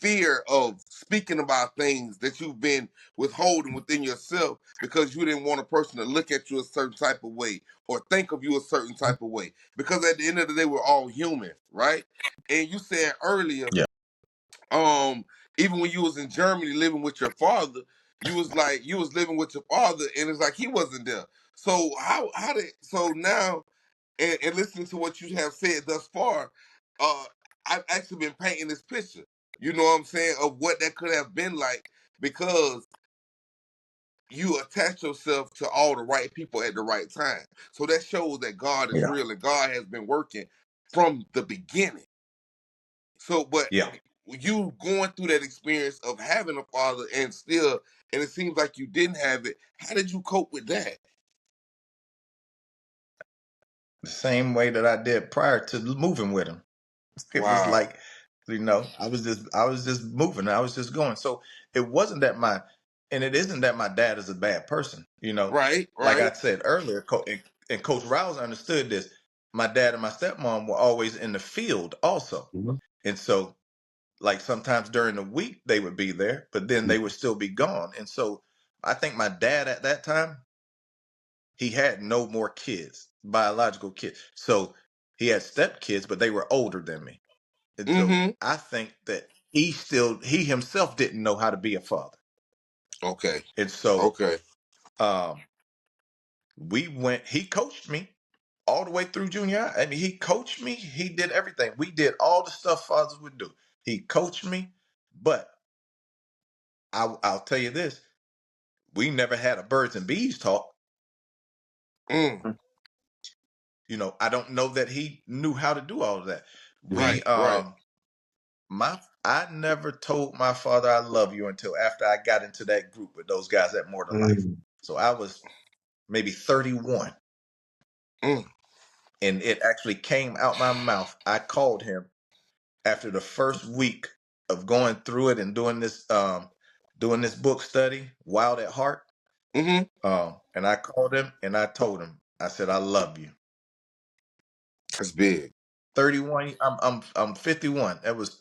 Speaker 2: fear of speaking about things that you've been withholding within yourself because you didn't want a person to look at you a certain type of way or think of you a certain type of way. Because at the end of the day, we're all human, right? And you said earlier,
Speaker 1: Yeah.
Speaker 2: um, even when you was in Germany living with your father, you was living with your father, and it's like he wasn't there. So how did so now and listening to what you have said thus far, I've actually been painting this picture. You know what I'm saying, of what that could have been like, because you attach yourself to all the right people at the right time. So that shows that God is
Speaker 1: Yeah.
Speaker 2: real and God has been working from the beginning. So, but
Speaker 1: Yeah.
Speaker 2: you going through that experience of having a father and it seems like you didn't have it. How did you cope with that?
Speaker 1: The same way that I did prior to moving with him. It was
Speaker 2: Wow.
Speaker 1: like, I was just moving. I was just going. So it wasn't that and it isn't that my dad is a bad person.
Speaker 2: Right,
Speaker 1: Like
Speaker 2: right.
Speaker 1: I said earlier, and Coach Rouse understood this. My dad and my stepmom were always in the field also. And so, like, sometimes during the week they would be there, but then they would still be gone. And so I think my dad at that time, he had no more kids, biological kids. So he had stepkids, but they were older than me. And so
Speaker 2: Mm-hmm.
Speaker 1: I think that he himself didn't know how to be a father.
Speaker 2: Okay.
Speaker 1: And so
Speaker 2: Okay.
Speaker 1: um, he coached me all the way through junior high. I mean, he coached me. He did everything. We did all the stuff fathers would do. He coached me, but I'll tell you this: we never had a birds and bees talk.
Speaker 2: Mm.
Speaker 1: I don't know that he knew how to do all of that.
Speaker 2: Right,
Speaker 1: We
Speaker 2: right.
Speaker 1: my I never told my father I love you until after I got into that group with those guys at More to Life.
Speaker 4: Mm-hmm.
Speaker 1: So I was maybe 31.
Speaker 2: Mm.
Speaker 1: and it actually came out my mouth. I called him after the first week of going through it and doing this book study, Wild at Heart. And I called him and I told him, I said, I love you.
Speaker 2: That's big.
Speaker 1: 31. I'm 51. I was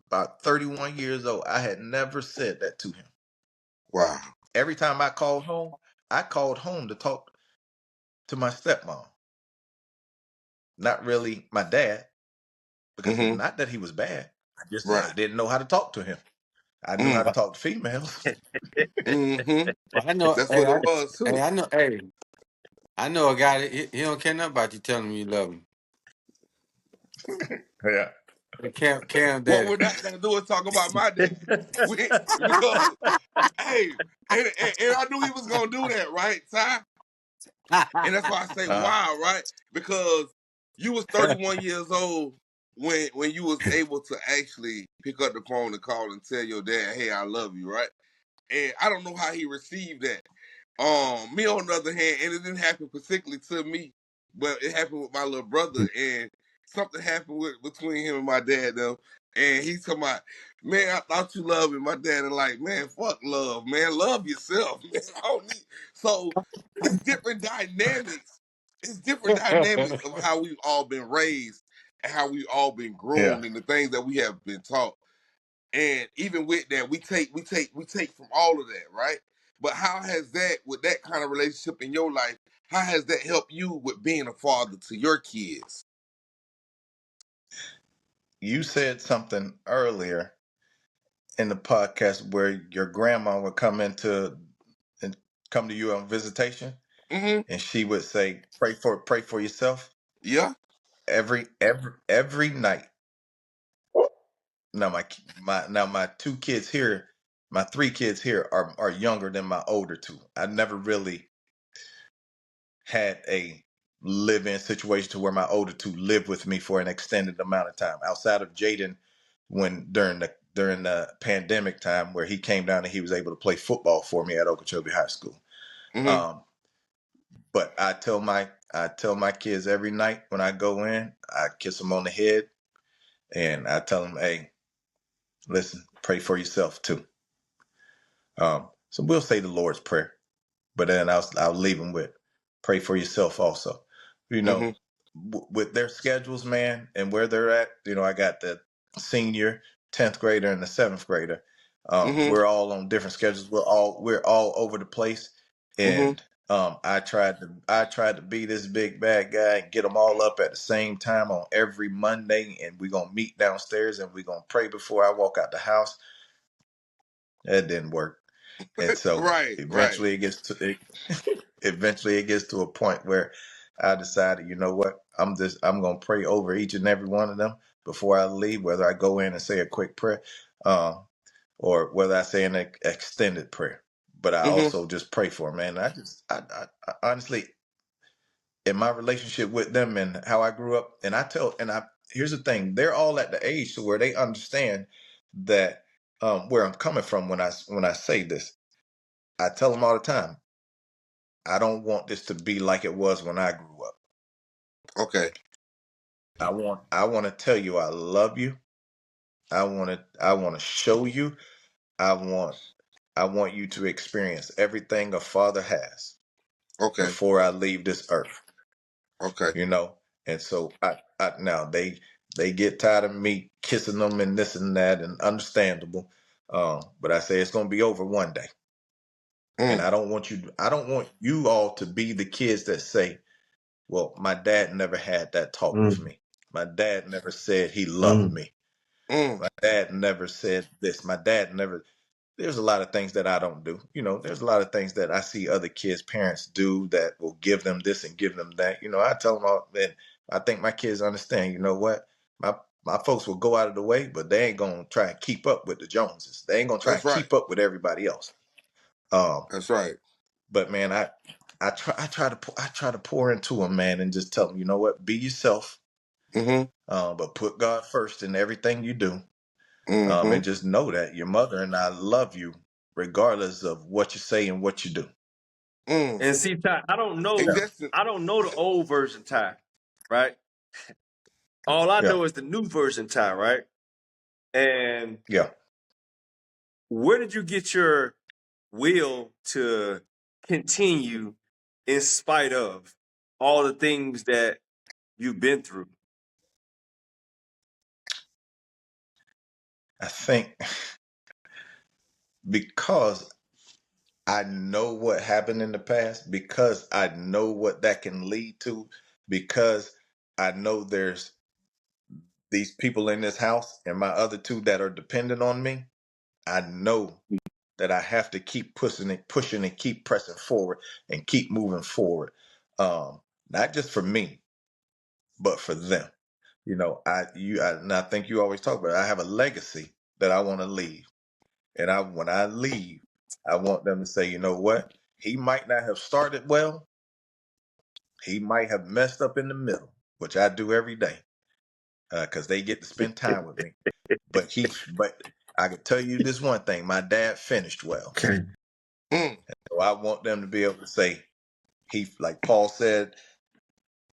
Speaker 1: about 31 years old. I had never said that to him.
Speaker 2: Wow.
Speaker 1: Every time I called home to talk to my stepmom. Not really my dad, because not that he was bad.
Speaker 2: Right.
Speaker 1: I didn't know how to talk to him. I knew how to talk to females.
Speaker 4: Well, I know.
Speaker 2: That's what it was too.
Speaker 4: I know. Hey, I know a guy that he don't care nothing about you telling him you love him.
Speaker 1: Yeah.
Speaker 4: Cam
Speaker 2: What
Speaker 4: daddy.
Speaker 2: we're not gonna do is talk about my daddy. Because hey, and I knew he was gonna do that, right, Ty? And that's why I say wow, right? Because you was 31 years old when you was able to actually pick up the phone and call and tell your dad, hey, I love you, right? And I don't know how he received that. Me on the other hand, and it didn't happen particularly to me, but it happened with my little brother, and something happened between him and my dad though. And he's talking about, man, I thought you loved me. My dad is like, man, fuck love, man. Love yourself, man. I don't need. So it's different dynamics. It's different dynamics of how we've all been raised and how we've all been
Speaker 1: Yeah.
Speaker 2: groomed and the things that we have been taught. And even with that, we take from all of that, right? But how has that, with that kind of relationship in your life, how has that helped you with being a father to your kids?
Speaker 1: You said something earlier in the podcast where your grandma would come and come to you on visitation, and she would say, pray for yourself.
Speaker 2: Yeah.
Speaker 1: Every night. Now my two kids here, my three kids here are younger than my older two. I never really had a live-in situation to where my older two lived with me for an extended amount of time. Outside of Jaden, when during the pandemic time where he came down and he was able to play football for me at Okeechobee High School. But I tell my kids every night when I go in, I kiss them on the head and I tell them, hey, listen, pray for yourself too. So we'll say the Lord's Prayer, but then I'll leave them with pray for yourself also. You know, with their schedules, man, and where they're at. You know, I got the senior, 10th grader, and the 7th grader. We're all on different schedules. We're all over the place, and I tried to be this big bad guy and get them all up at the same time on every Monday, and we're gonna meet downstairs and we're gonna pray before I walk out the house. That didn't work. And so eventually it gets to a point where I decided, you know what, I'm gonna pray over each and every one of them before I leave, whether I go in and say a quick prayer, or whether I say an extended prayer. But I also just pray for them, man. I honestly, in my relationship with them and how I grew up, here's the thing, they're all at the age to where they understand that where I'm coming from when I say this. I tell them all the time, I don't want this to be like it was when I grew up.
Speaker 2: Okay.
Speaker 1: I want to tell you I love you. I want to show you. I want you to experience everything a father has.
Speaker 2: Okay.
Speaker 1: Before I leave this earth.
Speaker 2: Okay.
Speaker 1: You know, and so I now they get tired of me kissing them and this and that, and understandable. But I say it's gonna be over one day. And I don't want you all to be the kids that say, well, my dad never had that talk with me. My dad never said he loved me. My dad never said this. My dad never. There's a lot of things that I don't do. You know, there's a lot of things that I see other kids' parents do that will give them this and give them that. You know, I tell them all, and I think my kids understand, you know what? My folks will go out of the way, but they ain't gonna try and keep up with the Joneses. They ain't gonna try and keep up with everybody else.
Speaker 2: That's right.
Speaker 1: But man, I try to pour into them, man, and just tell them, you know what? Be yourself. But put God first in everything you do. And just know that your mother and I love you regardless of what you say and what you do.
Speaker 3: And see, Ty, I don't know the old version, Ty. right? All I
Speaker 1: Yeah.
Speaker 3: know is the new version, Ty, right? And
Speaker 1: Yeah.
Speaker 3: where did you get your will to continue in spite of all the things that you've been through?
Speaker 1: I think because I know what happened in the past, because I know what that can lead to, because I know there's these people in this house and my other two that are dependent on me. I know that I have to keep pushing and keep pressing forward and keep moving forward. Not just for me, but for them. You know, and I think you always talk about it. I have a legacy that I want to leave. And when I leave, I want them to say, you know what? He might not have started well. He might have messed up in the middle, which I do every day, because they get to spend time with me. But I can tell you this one thing: my dad finished well.
Speaker 3: Okay.
Speaker 1: So I want them to be able to say like Paul said,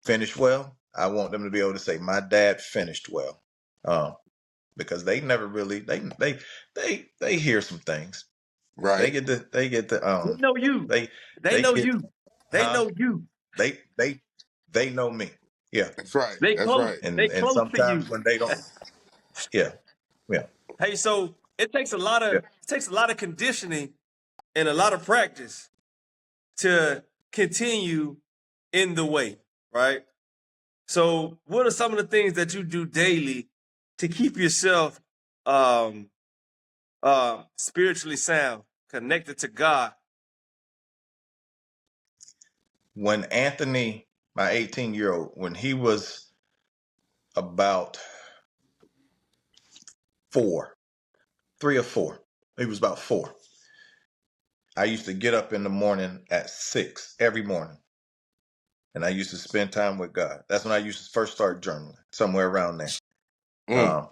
Speaker 1: finish well. I want them to be able to say my dad finished well, because they never really they hear some things.
Speaker 2: Right.
Speaker 1: They get the
Speaker 3: They know you.
Speaker 1: they
Speaker 3: They
Speaker 1: they
Speaker 3: know
Speaker 1: get
Speaker 3: you. They
Speaker 1: huh
Speaker 3: know you.
Speaker 1: they they they know me. Yeah.
Speaker 2: That's right.
Speaker 3: They
Speaker 2: That's
Speaker 3: close.
Speaker 2: right.
Speaker 3: They
Speaker 1: And
Speaker 3: close to
Speaker 1: sometimes
Speaker 3: you.
Speaker 1: when they don't, yeah, yeah,
Speaker 3: Hey, so
Speaker 1: yeah.
Speaker 3: it takes a lot of conditioning and a lot of practice to continue in the way, right? So, what are some of the things that you do daily to keep yourself um, spiritually sound, connected to God?
Speaker 1: When Anthony, my 18-year-old, when he was about 3 or 4, he was about 4. I used to get up in the morning at 6 every morning, and I used to spend time with God. That's when I used to first start journaling, somewhere around there.
Speaker 2: Mm.
Speaker 1: Um,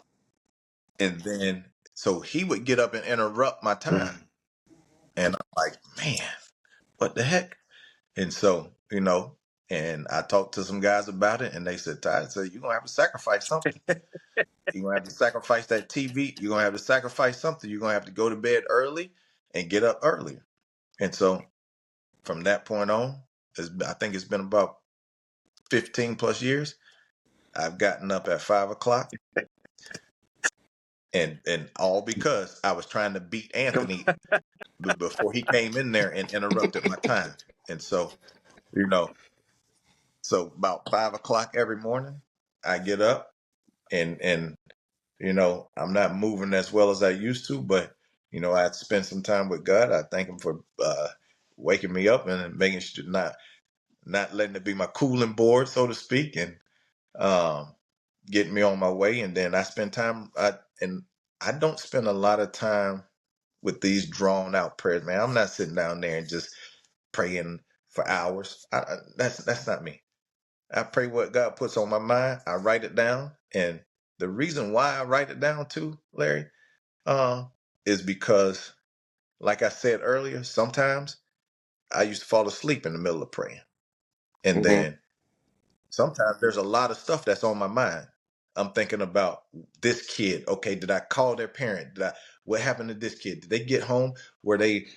Speaker 1: and then so he would get up and interrupt my time, and I'm like, man, what the heck? And so, and I talked to some guys about it, and they said, Ty, so you're gonna have to sacrifice something. You're gonna have to sacrifice that TV. You're gonna have to sacrifice something. You're gonna have to go to bed early and get up earlier. And so from that point on, I think it's been about 15 plus years. I've gotten up at 5 o'clock, and all because I was trying to beat Anthony before he came in there and interrupted my time. And so, you know, so about 5 o'clock every morning, I get up, and I'm not moving as well as I used to, but I spend some time with God. I thank Him for waking me up and making sure not letting it be my cooling board, so to speak, and um, getting me on my way. And then I spend time. And I don't spend a lot of time with these drawn out prayers, man. I'm not sitting down there and just praying for hours. That's not me. I pray what God puts on my mind. I write it down, and the reason why I write it down too, Larry, uh, is because, like I said earlier, sometimes I used to fall asleep in the middle of praying, and
Speaker 2: Mm-hmm.
Speaker 1: then sometimes there's a lot of stuff that's on my mind. I'm thinking about this kid. Okay, did I call their parent? What happened to this kid? Did they get home? Were they?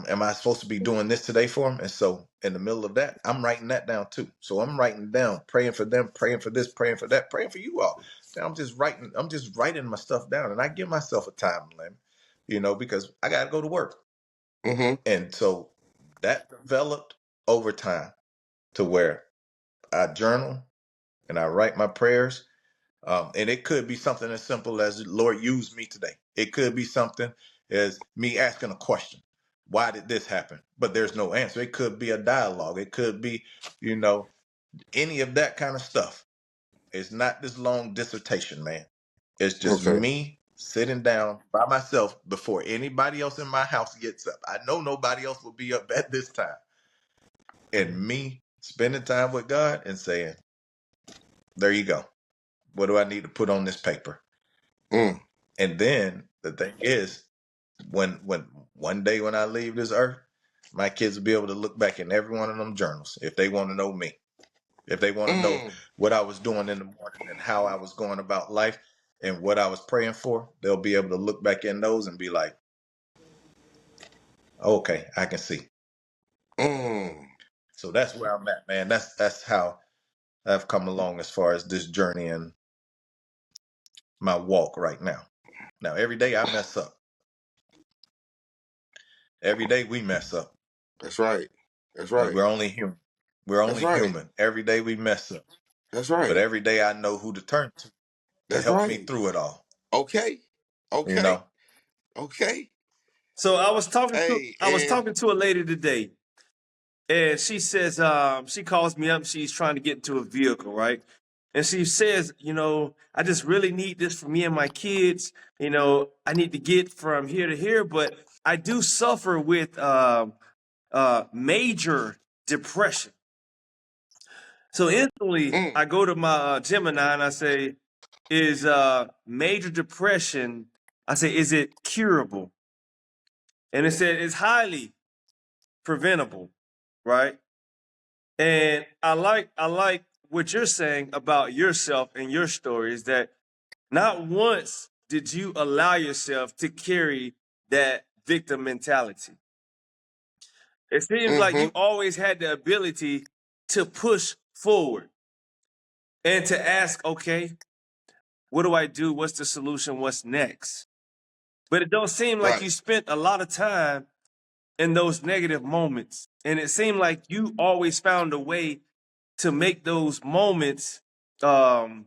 Speaker 1: Am I supposed to be doing this today for them? And so, in the middle of that, I'm writing that down too. So I'm writing down, praying for them, praying for this, praying for that, praying for you all. Now I'm just writing. I'm just writing my stuff down, and I give myself a time limit, because I got to go to work.
Speaker 2: Mm-hmm.
Speaker 1: And so that developed over time to where I journal and I write my prayers. And it could be something as simple as, Lord, use me today. It could be something as me asking a question. Why did this happen? But there's no answer. It could be a dialogue. It could be, you know, any of that kind of stuff. It's not this long dissertation, man. It's just
Speaker 2: Okay.
Speaker 1: me sitting down by myself before anybody else in my house gets up. I know nobody else will be up at this time. And me spending time with God and saying, there you go. What do I need to put on this paper?
Speaker 2: Mm.
Speaker 1: And then the thing is, when one day when I leave this earth, my kids will be able to look back in every one of them journals if they want to know me. If they want to know what I was doing in the morning and how I was going about life and what I was praying for, they'll be able to look back in those and be like, okay, I can see. So that's where I'm at, man. That's how I've come along as far as this journey and my walk right now. Now, every day I mess up. Every day we mess up.
Speaker 2: That's right. That's right.
Speaker 1: We're only human. We're only human. Every day we mess up.
Speaker 2: That's right.
Speaker 1: But every day I know who to turn to help me through it all.
Speaker 2: Okay.
Speaker 1: You know?
Speaker 2: Okay.
Speaker 3: So I was talking to a lady today, and she says, she calls me up, she's trying to get into a vehicle, right? And she says, I just really need this for me and my kids. I need to get from here to here, but I do suffer with major depression. So instantly, I go to my Gemini and I say, is major depression, I say, is it curable? And it said it's highly preventable, right? And I like what you're saying about yourself and your story is that not once did you allow yourself to carry that victim mentality. It seems like you always had the ability to push forward and to ask, okay, what do I do? What's the solution? What's next? But it don't seem like you spent a lot of time in those negative moments. And it seemed like you always found a way to make those moments curable,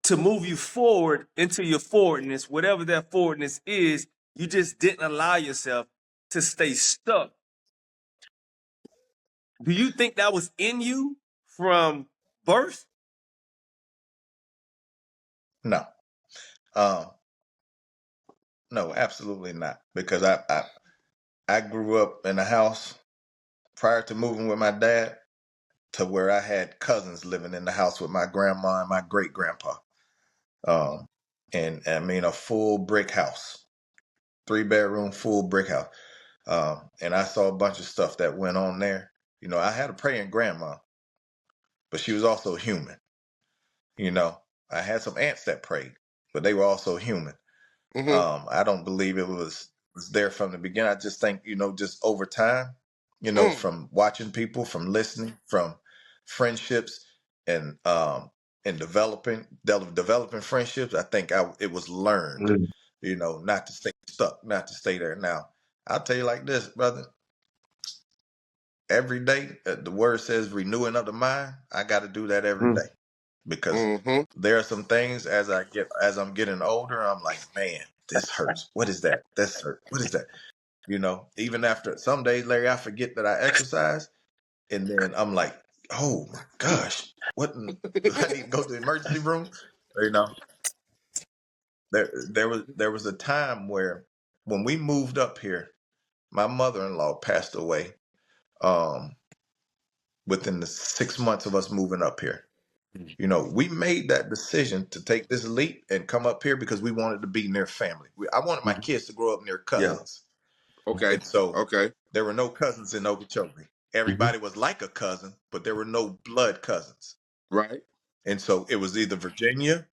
Speaker 3: to move you forward into your forwardness, whatever that forwardness is. You just didn't allow yourself to stay stuck. Do you think that was in you from birth?
Speaker 1: No. No, absolutely not. Because I grew up in a house prior to moving with my dad to where I had cousins living in the house with my grandma and my great grandpa. And I mean a full brick house, 3-bedroom full brick house. And I saw a bunch of stuff that went on there. I had a praying grandma, but she was also human. I had some aunts that prayed, but they were also human. I don't believe it was there from the beginning. I just think, just over time, from watching people, from listening, from friendships and developing friendships, I think it was learned, not to stay stuck, not to stay there. Now, I'll tell you like this, brother. Every day, the word says renewing of the mind. I got to do that every day because there are some things as I'm getting older, I'm like, man, this hurts. What is that? This hurt. What is that? Even after some days, Larry, I forget that I exercise, and then I'm like, oh my gosh, what? I need to go to the emergency room. There was a time where when we moved up here, my mother-in-law passed away. Within the 6 months of us moving up here, we made that decision to take this leap and come up here because we wanted to be near family. I wanted my kids to grow up near cousins.
Speaker 2: Yeah. Okay.
Speaker 1: And so there were no cousins in Okeechobee. Everybody was like a cousin, but there were no blood cousins.
Speaker 2: Right.
Speaker 1: And so it was either Virginia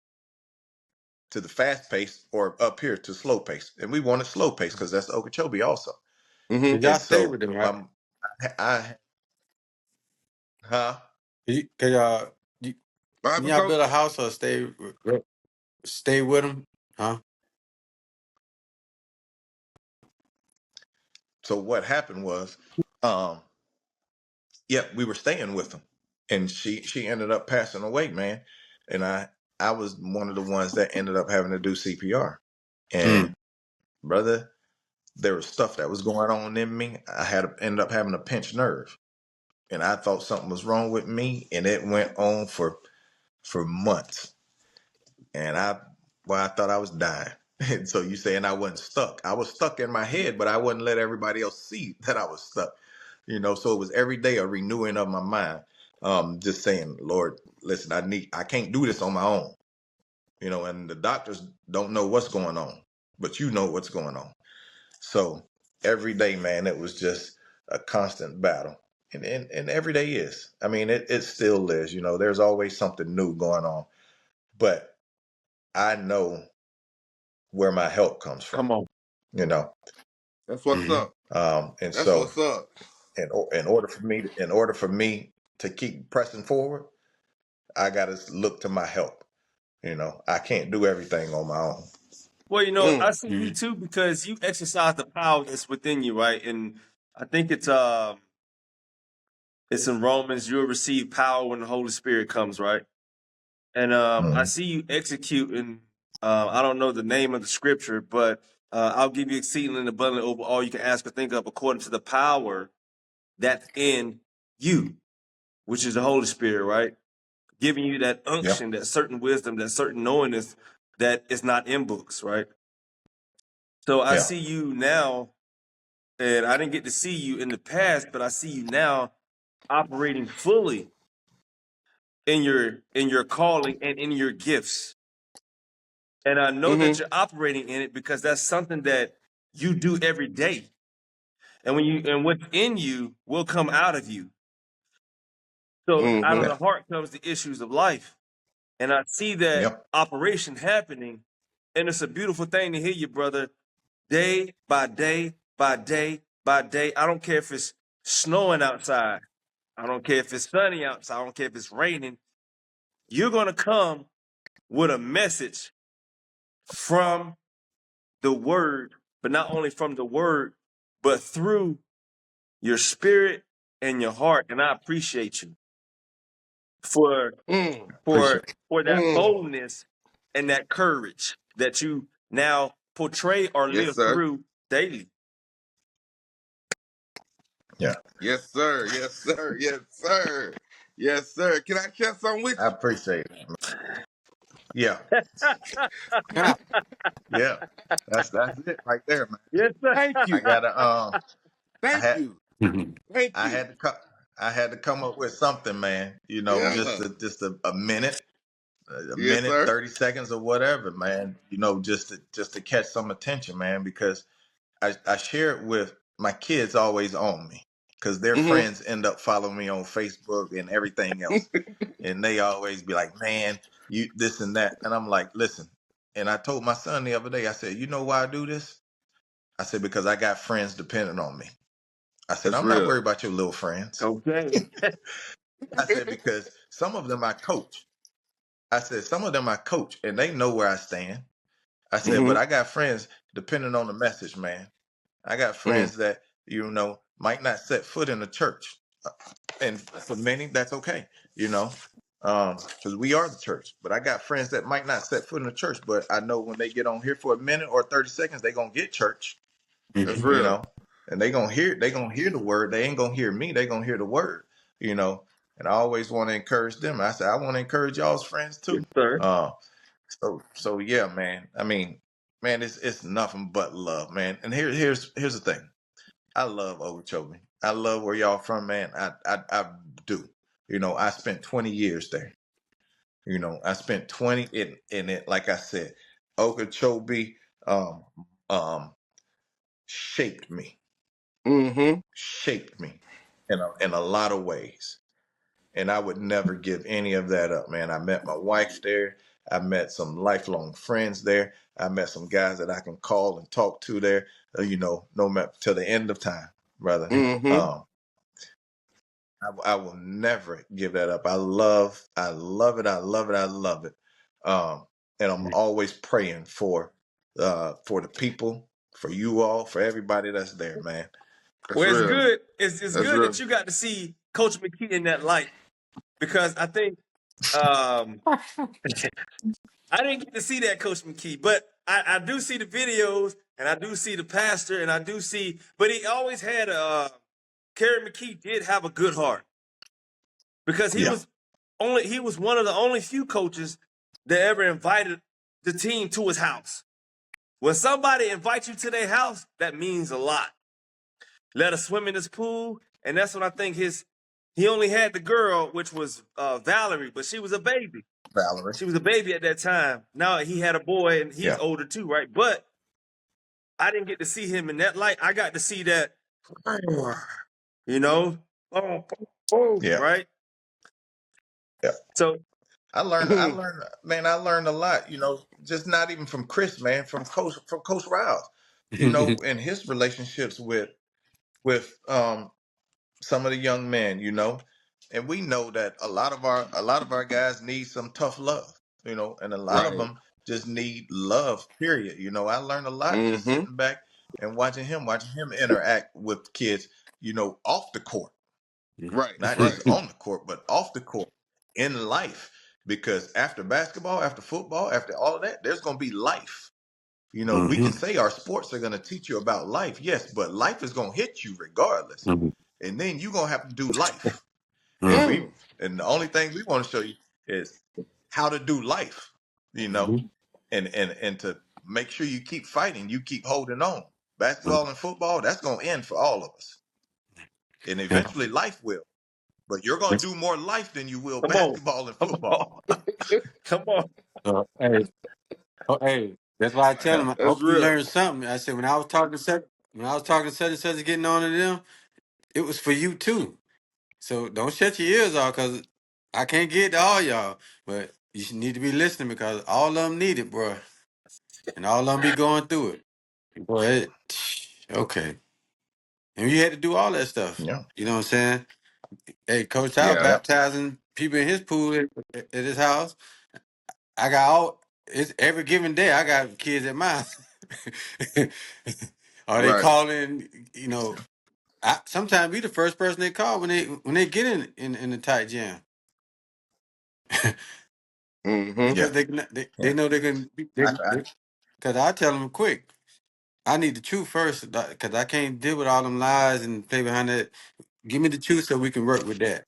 Speaker 1: to the fast pace or up here to slow pace. And we wanted slow pace because that's Okeechobee also.
Speaker 4: Did y'all stay with them, right?
Speaker 1: Huh?
Speaker 4: Can y'all build a house or stay with them? Huh?
Speaker 1: So what happened was, we were staying with them, and she ended up passing away, man. And I was one of the ones that ended up having to do CPR. And brother, there was stuff that was going on in me. I ended up having a pinched nerve, and I thought something was wrong with me, and it went on for months. And I thought I was dying. And so you saying I wasn't stuck. I was stuck in my head, but I wouldn't let everybody else see that I was stuck. So it was every day a renewing of my mind. Just saying, Lord, listen, I can't do this on my own. And the doctors don't know what's going on, but you know what's going on. So every day, man, it was just a constant battle. and every day is. I mean, it still is. You know, there's always something new going on. But I know where my help comes from.
Speaker 3: Come on.
Speaker 1: You know,
Speaker 2: That's what's up.
Speaker 1: and
Speaker 2: That's
Speaker 1: so
Speaker 2: what's up.
Speaker 1: in order for me to keep pressing forward, I got to look to my help. You know, I can't do everything on my own.
Speaker 3: Well, you know, I see you too because you exercise the power that's within you, right? And I think it's in Romans, you'll receive power when the Holy Spirit comes, right? And I see you executing. I don't know the name of the scripture, but I'll give you exceedingly and abundantly over all you can ask or think of, according to the power that's in you, which is the Holy Spirit, right? Giving you that unction, that certain wisdom, that certain knowingness that is not in books, right? So I see you now, and I didn't get to see you in the past, but I see you now operating fully in your calling and in your gifts. And I know that you're operating in it because that's something that you do every day. And what's in you will come out of you. So out of the heart comes the issues of life. And I see that operation happening. And it's a beautiful thing to hear you, brother, day by day by day by day. I don't care if it's snowing outside. I don't care if it's sunny outside. I don't care if it's raining. You're going to come with a message from the word, but not only from the word, but through your spirit and your heart. And I appreciate you for that boldness and that courage that you now portray or live through daily.
Speaker 1: Yeah.
Speaker 2: Yes, sir. Yes, sir. Yes, sir. Yes, sir. Can I share something with you?
Speaker 1: I appreciate it. Yeah. Yeah. That's it right there, man.
Speaker 3: Yes, sir.
Speaker 2: Thank you.
Speaker 1: I gotta
Speaker 2: Thank you. Thank
Speaker 1: I
Speaker 2: you.
Speaker 1: had to come up with something, man. You know, just a minute,
Speaker 2: Yes, sir.
Speaker 1: 30 seconds or whatever, man. You know, just to catch some attention, man, because I share it with my kids always on me because their friends end up following me on Facebook and everything else. And they always be like, man, you this and that. And I'm like, listen. And I told my son the other day, I said, you know why I do this? I said, because I got friends depending on me. I said,
Speaker 2: That's
Speaker 1: I'm not
Speaker 2: real.
Speaker 1: worried about your little friends.
Speaker 3: Okay.
Speaker 1: I said, because some of them I coach. I said, some of them I coach and they know where I stand. I said, but I got friends depending on the message, man. I got friends that, you know, might not set foot in the church. And for many, that's okay, you know, because we are the church. But I got friends that might not set foot in the church, but I know when they get on here for a minute or 30 seconds, they're going to get church.
Speaker 2: That's real.
Speaker 1: You know, and they're going to hear the word. They ain't going to hear me. They're going to hear the word, you know. And I always want to encourage them. I said, I want to encourage y'all's friends too.
Speaker 3: Yes, sir.
Speaker 1: So yeah, man. I mean, man, it's nothing but love, man. And here's the thing. I love Okeechobee. I love where y'all from, man. I do. You know, I spent 20 years there. You know, I spent 20 in it. Like I said, Okeechobee shaped me. Shaped me in a lot of ways. And I would never give any of that up, man. I met my wife there. I met some lifelong friends there. I met some guys that I can call and talk to there, you know, no matter till the end of time, brother. I will never give that up. I love it. I love it. And I'm always praying for the people, for you all, for everybody that's there, man.
Speaker 3: Well, it's good. It's good that you got to see Coach McKee in that light, because I think I didn't get to see that, Coach McKee, but I do see the videos and I do see the pastor and I do see, but he always had Kerry McKee did have a good heart, because he was one of the only few coaches that ever invited the team to his house. When somebody invites you to their house, that means a lot. Let us swim in his pool, and that's when I think he only had the girl, which was Valerie, but she was a baby.
Speaker 1: Valerie.
Speaker 3: She was a baby at that time. Now he had a boy, and he's older too, right? But I didn't get to see him in that light. I got to see that, you know,
Speaker 1: Yeah.
Speaker 3: right?
Speaker 1: Yeah.
Speaker 3: So
Speaker 1: I learned a lot, just not even from Chris, man, from Coach Riles, and his relationships with some of the young men, and we know that a lot of our guys need some tough love, and a lot of
Speaker 2: right.
Speaker 1: them just need love, period. I learned a lot just
Speaker 2: Mm-hmm.
Speaker 1: sitting back and watching him interact with kids, off the court,
Speaker 2: Right.
Speaker 1: not
Speaker 2: Right.
Speaker 1: just on the court, but off the court in life. Because after basketball, after football, after all of that, there's going to be life. We can say our sports are going to teach you about life, yes, but life is going to hit you regardless. And then you're going to have to do life. And
Speaker 2: Mm.
Speaker 1: and the only thing we want to show you is how to do life, and to make sure you keep fighting, you keep holding on. Basketball and football, that's going to end for all of us. And eventually life will. But you're going to do more life than you will
Speaker 3: come on,
Speaker 1: basketball and
Speaker 3: come on,
Speaker 1: football.
Speaker 3: come on.
Speaker 4: Hey, hey, that's why I tell them. I
Speaker 2: That's
Speaker 4: hope you
Speaker 2: real.
Speaker 4: learn something. I said when I was talking to such and such and getting on to them, it was for you too. So don't shut your ears off because I can't get to all y'all, but you should need to be listening because all of them need it, bro, and all of them be going through it. Boy, okay, and you had to do all that stuff.
Speaker 1: Yeah.
Speaker 4: You know what I'm saying? Hey, Coach, I was
Speaker 2: Yeah.
Speaker 1: Yeah.
Speaker 4: baptizing people in his pool at his house. I got all. It's every given day. I got kids at my house. Are they
Speaker 2: Right.
Speaker 4: calling? You know, I sometimes be the first person they call when they get in the tight jam
Speaker 2: Mm-hmm.
Speaker 1: Yeah.
Speaker 4: because they
Speaker 1: Yeah.
Speaker 4: know they can.
Speaker 1: I,
Speaker 4: Because I tell them quick. I need the truth first because I can't deal with all them lies and play behind that. Give me the truth so we can work with that,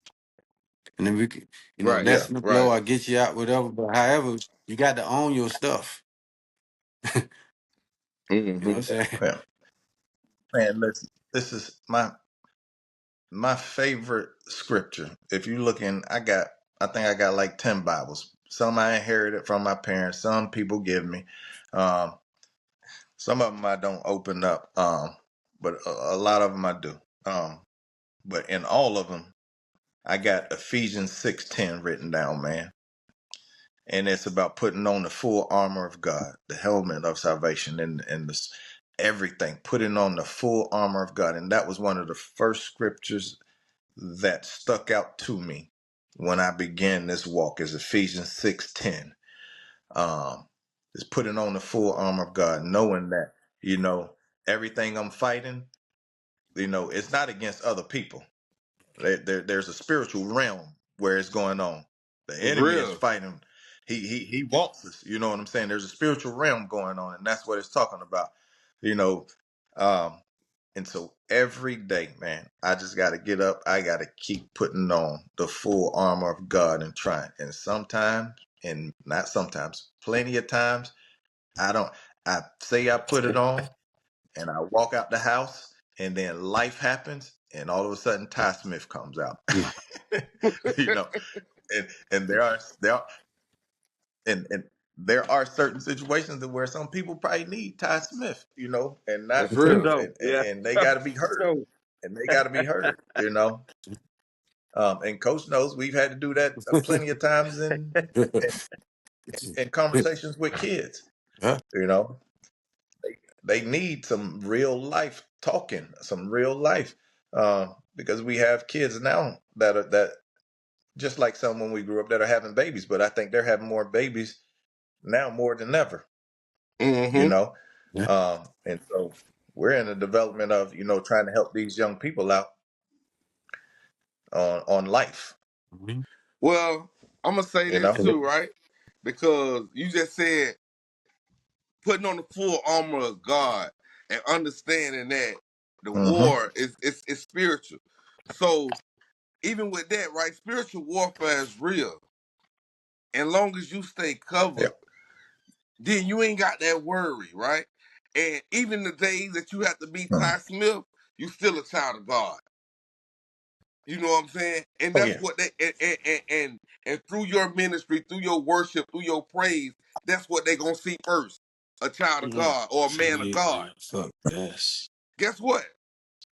Speaker 4: and then we can,
Speaker 2: Right.
Speaker 1: yeah.
Speaker 4: lessen the blow
Speaker 2: Right.
Speaker 4: or get you out, whatever. But however, you got to own your stuff. You know what
Speaker 2: Mm-hmm.
Speaker 4: I'm saying?
Speaker 1: Yeah. Man, listen, this is my favorite scripture. If you looking, I think I got like 10 Bibles. Some I inherited from my parents, some people give me. Um, some of them I don't open up, but a lot of them I do. But in all of them, I got Ephesians 6:10 written down, man. And it's about putting on the full armor of God, the helmet of salvation, and everything, putting on the full armor of God. And that was one of the first scriptures that stuck out to me when I began this walk, is Ephesians 6:10. Is putting on the full armor of God, knowing that, everything I'm fighting, it's not against other people. There's a spiritual realm where it's going on. The
Speaker 2: It's
Speaker 1: enemy is
Speaker 2: real.
Speaker 1: fighting. He wants us. You know what I'm saying? There's a spiritual realm going on, and that's what it's talking about. You know, um, and so every day, man, I just got to get up. I got to keep putting on the full armor of God and trying. And sometimes, and not sometimes, plenty of times, I don't. I say I put it on, and I walk out the house, and then life happens, and all of a sudden Ty Smith comes out. you know, and and there are certain situations where some people probably need Ty Smith, and not
Speaker 2: That's real.
Speaker 3: No, yeah.
Speaker 1: and they got to be heard,
Speaker 3: No.
Speaker 1: and they got to be heard. And Coach knows we've had to do that plenty of times in, in conversations with kids.
Speaker 4: Huh?
Speaker 1: You know, they need some real life talking, some real life, because we have kids now that just like some when we grew up that are having babies, but I think they're having more babies now more than ever. You
Speaker 2: Mm-hmm.
Speaker 1: know, and so we're in the development of trying to help these young people out on life.
Speaker 2: Well, I'm gonna say
Speaker 1: You
Speaker 2: this
Speaker 1: know,
Speaker 2: too, right? Because you just said putting on the full armor of God and understanding that the
Speaker 1: hmm
Speaker 2: war is spiritual. So even with that, right, spiritual warfare is real. And long as you stay
Speaker 1: yeah,
Speaker 2: covered, then you ain't got that worry, right? And even the days that you have to be
Speaker 1: mm.
Speaker 2: Ty Smith, you still a child of God. You know what I'm saying? And
Speaker 1: Oh
Speaker 2: that's
Speaker 1: yeah,
Speaker 2: what they and through your ministry, through your worship, through your praise, that's what they gonna see first. A child of God or a man of
Speaker 4: See,
Speaker 2: God.
Speaker 4: fuck this.
Speaker 2: Guess what?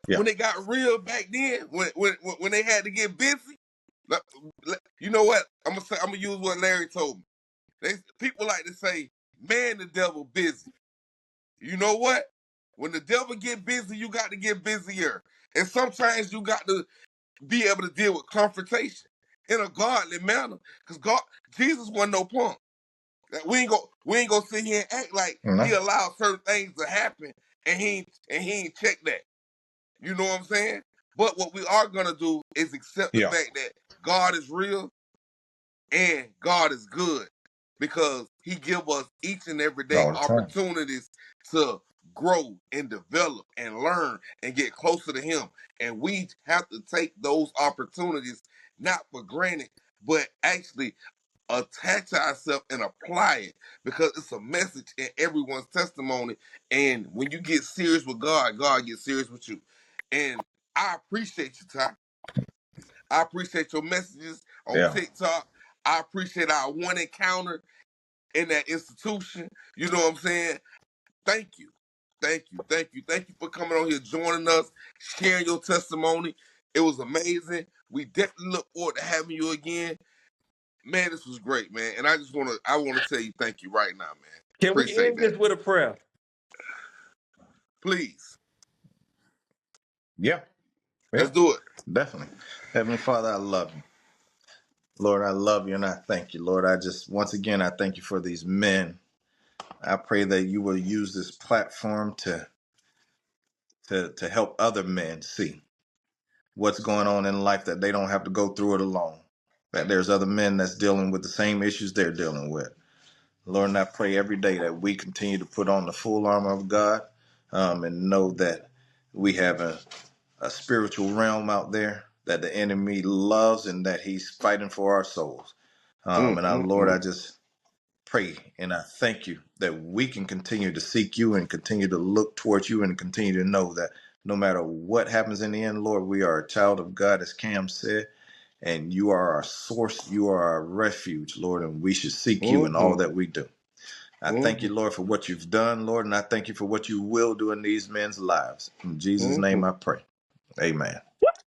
Speaker 1: Yeah.
Speaker 2: When they got real back then, when they had to get busy, you know what? I'm gonna use what Larry told me. People like to say, "Man, the devil busy." You know what? When the devil get busy, you got to get busier, and sometimes you got to be able to deal with confrontation in a godly manner. Because Jesus wasn't no punk. That we ain't gonna sit here and act like
Speaker 1: No.
Speaker 2: he allowed certain things to happen and he ain't check that. You know what I'm saying? But what we are gonna do is accept the
Speaker 1: Yeah.
Speaker 2: fact that God is real and God is good because he give us each and every day
Speaker 1: All the time.
Speaker 2: opportunities to grow and develop and learn and get closer to him. And we have to take those opportunities not for granted, but actually attach ourselves and apply it because it's a message in everyone's testimony. And when you get serious with God, God gets serious with you. And I appreciate you, Ty. I appreciate your messages on
Speaker 1: Yeah.
Speaker 2: TikTok. I appreciate our one encounter in that institution. You know what I'm saying? Thank you. Thank you. Thank you. Thank you for coming on here, joining us, sharing your testimony. It was amazing. We definitely look forward to having you again. Man, this was great, man. And I wanna tell you thank you right now, man.
Speaker 3: Can we
Speaker 2: Appreciate
Speaker 3: end
Speaker 2: that.
Speaker 3: this with a prayer?
Speaker 2: Please.
Speaker 1: Yeah.
Speaker 2: Let's
Speaker 1: Yeah.
Speaker 2: do it.
Speaker 1: Definitely. Heavenly Father, I love you. Lord, I love you and I thank you. Lord, once again, I thank you for these men. I pray that you will use this platform to help other men see what's going on in life, that they don't have to go through it alone, that there's other men that's dealing with the same issues they're dealing with. Lord, and I pray every day that we continue to put on the full armor of God, and know that we have a spiritual realm out there that the enemy loves and that he's fighting for our souls. And our Lord, I just pray and I thank you that we can continue to seek you and continue to look towards you and continue to know that no matter what happens in the end, Lord, we are a child of God, as Cam said, and you are our source, you are our refuge, Lord, and we should seek you in all that we do. I thank you, Lord, for what you've done, Lord, and I thank you for what you will do in these men's lives. In Jesus' name I pray. Amen.